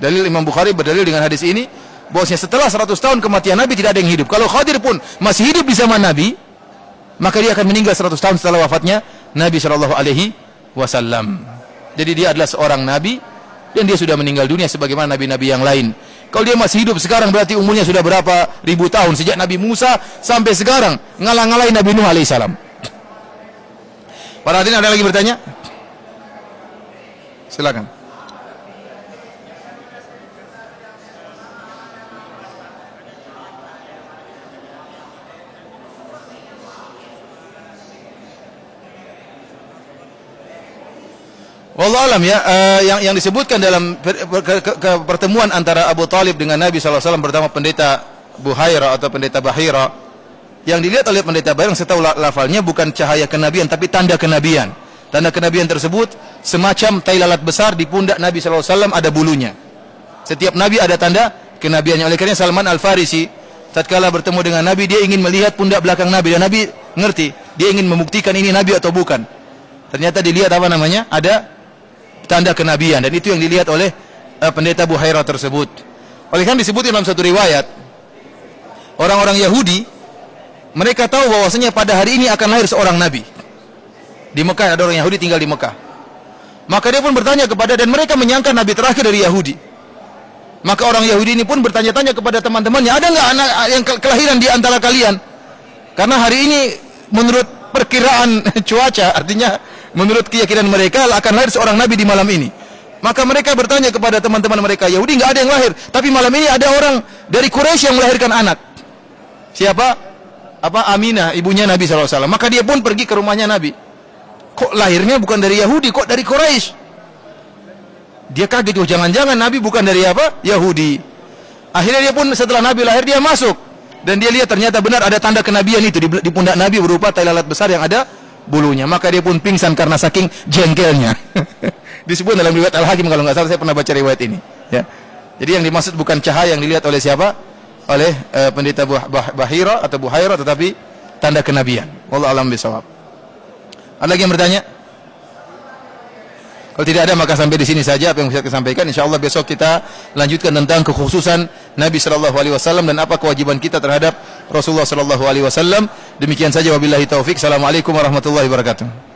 Dalil Imam Bukhari berdalil dengan hadis ini bahwasanya setelah 100 tahun kematian Nabi tidak ada yang hidup. Kalau Khadir pun masih hidup di zaman Nabi, maka dia akan meninggal 100 tahun setelah wafatnya Nabi SAW. Jadi dia adalah seorang Nabi, dan dia sudah meninggal dunia sebagaimana Nabi-Nabi yang lain. Kalau dia masih hidup sekarang berarti umurnya sudah berapa ribu tahun, sejak Nabi Musa sampai sekarang, ngalah-ngalahin Nabi Nuh alaihissalam. Para hadirin, ada lagi bertanya? Silakan. Wallahu alam, ya, yang disebutkan dalam pertemuan antara Abu Talib dengan Nabi SAW bersama pendeta Buhaira atau pendeta Bahira, yang dilihat oleh pendeta Bahira, setahu lafalnya bukan cahaya kenabian tapi tanda kenabian. Tanda kenabian tersebut semacam tai lalat besar di pundak Nabi SAW, ada bulunya. Setiap Nabi ada tanda kenabiannya. Oleh karena Salman Al-Farisi tatkala bertemu dengan Nabi, dia ingin melihat pundak belakang Nabi, dan Nabi ngerti, dia ingin membuktikan ini Nabi atau bukan. Ternyata dilihat ada tanda kenabian, dan itu yang dilihat oleh pendeta Buhairah tersebut. Oleh karena disebut dalam satu riwayat, orang-orang Yahudi mereka tahu bahwasanya pada hari ini akan lahir seorang nabi. Di Mekah ada orang Yahudi tinggal di Mekah. Maka dia pun bertanya kepada, dan mereka menyangka nabi terakhir dari Yahudi. Maka orang Yahudi ini pun bertanya-tanya kepada teman-temannya, ada nggak anak yang kelahiran di antara kalian? Karena hari ini menurut perkiraan cuaca, artinya menurut keyakinan mereka akan lahir seorang nabi di malam ini. Maka mereka bertanya kepada teman-teman mereka Yahudi, nggak ada yang lahir. Tapi malam ini ada orang dari Quraisy yang melahirkan anak. Siapa? Aminah, ibunya Nabi SAW. Maka dia pun pergi ke rumahnya Nabi. Kok lahirnya bukan dari Yahudi, kok dari Quraisy? Dia kaget, oh jangan-jangan Nabi bukan dari Yahudi. Akhirnya dia pun setelah Nabi lahir dia masuk, dan dia lihat ternyata benar ada tanda kenabian itu di pundak Nabi berupa tai lalat besar yang ada bulunya. Maka dia pun pingsan karena saking jengkelnya. Disebut dalam riwayat Al-Hakim, kalau nggak salah, saya pernah baca riwayat ini. Ya. Jadi yang dimaksud bukan cahaya yang dilihat oleh siapa? Oleh pendeta Buhairah atau Buhairah, tetapi tanda kenabian. Wallahu a'lam bishawab. Ada lagi yang bertanya? Kalau tidak ada, maka sampai di sini saja apa yang bisa saya sampaikan. Insyaallah besok kita lanjutkan tentang kekhususan Nabi sallallahu alaihi wasallam dan apa kewajiban kita terhadap Rasulullah sallallahu alaihi wasallam. Demikian saja, wabillahi taufik. Assalamualaikum warahmatullahi wabarakatuh.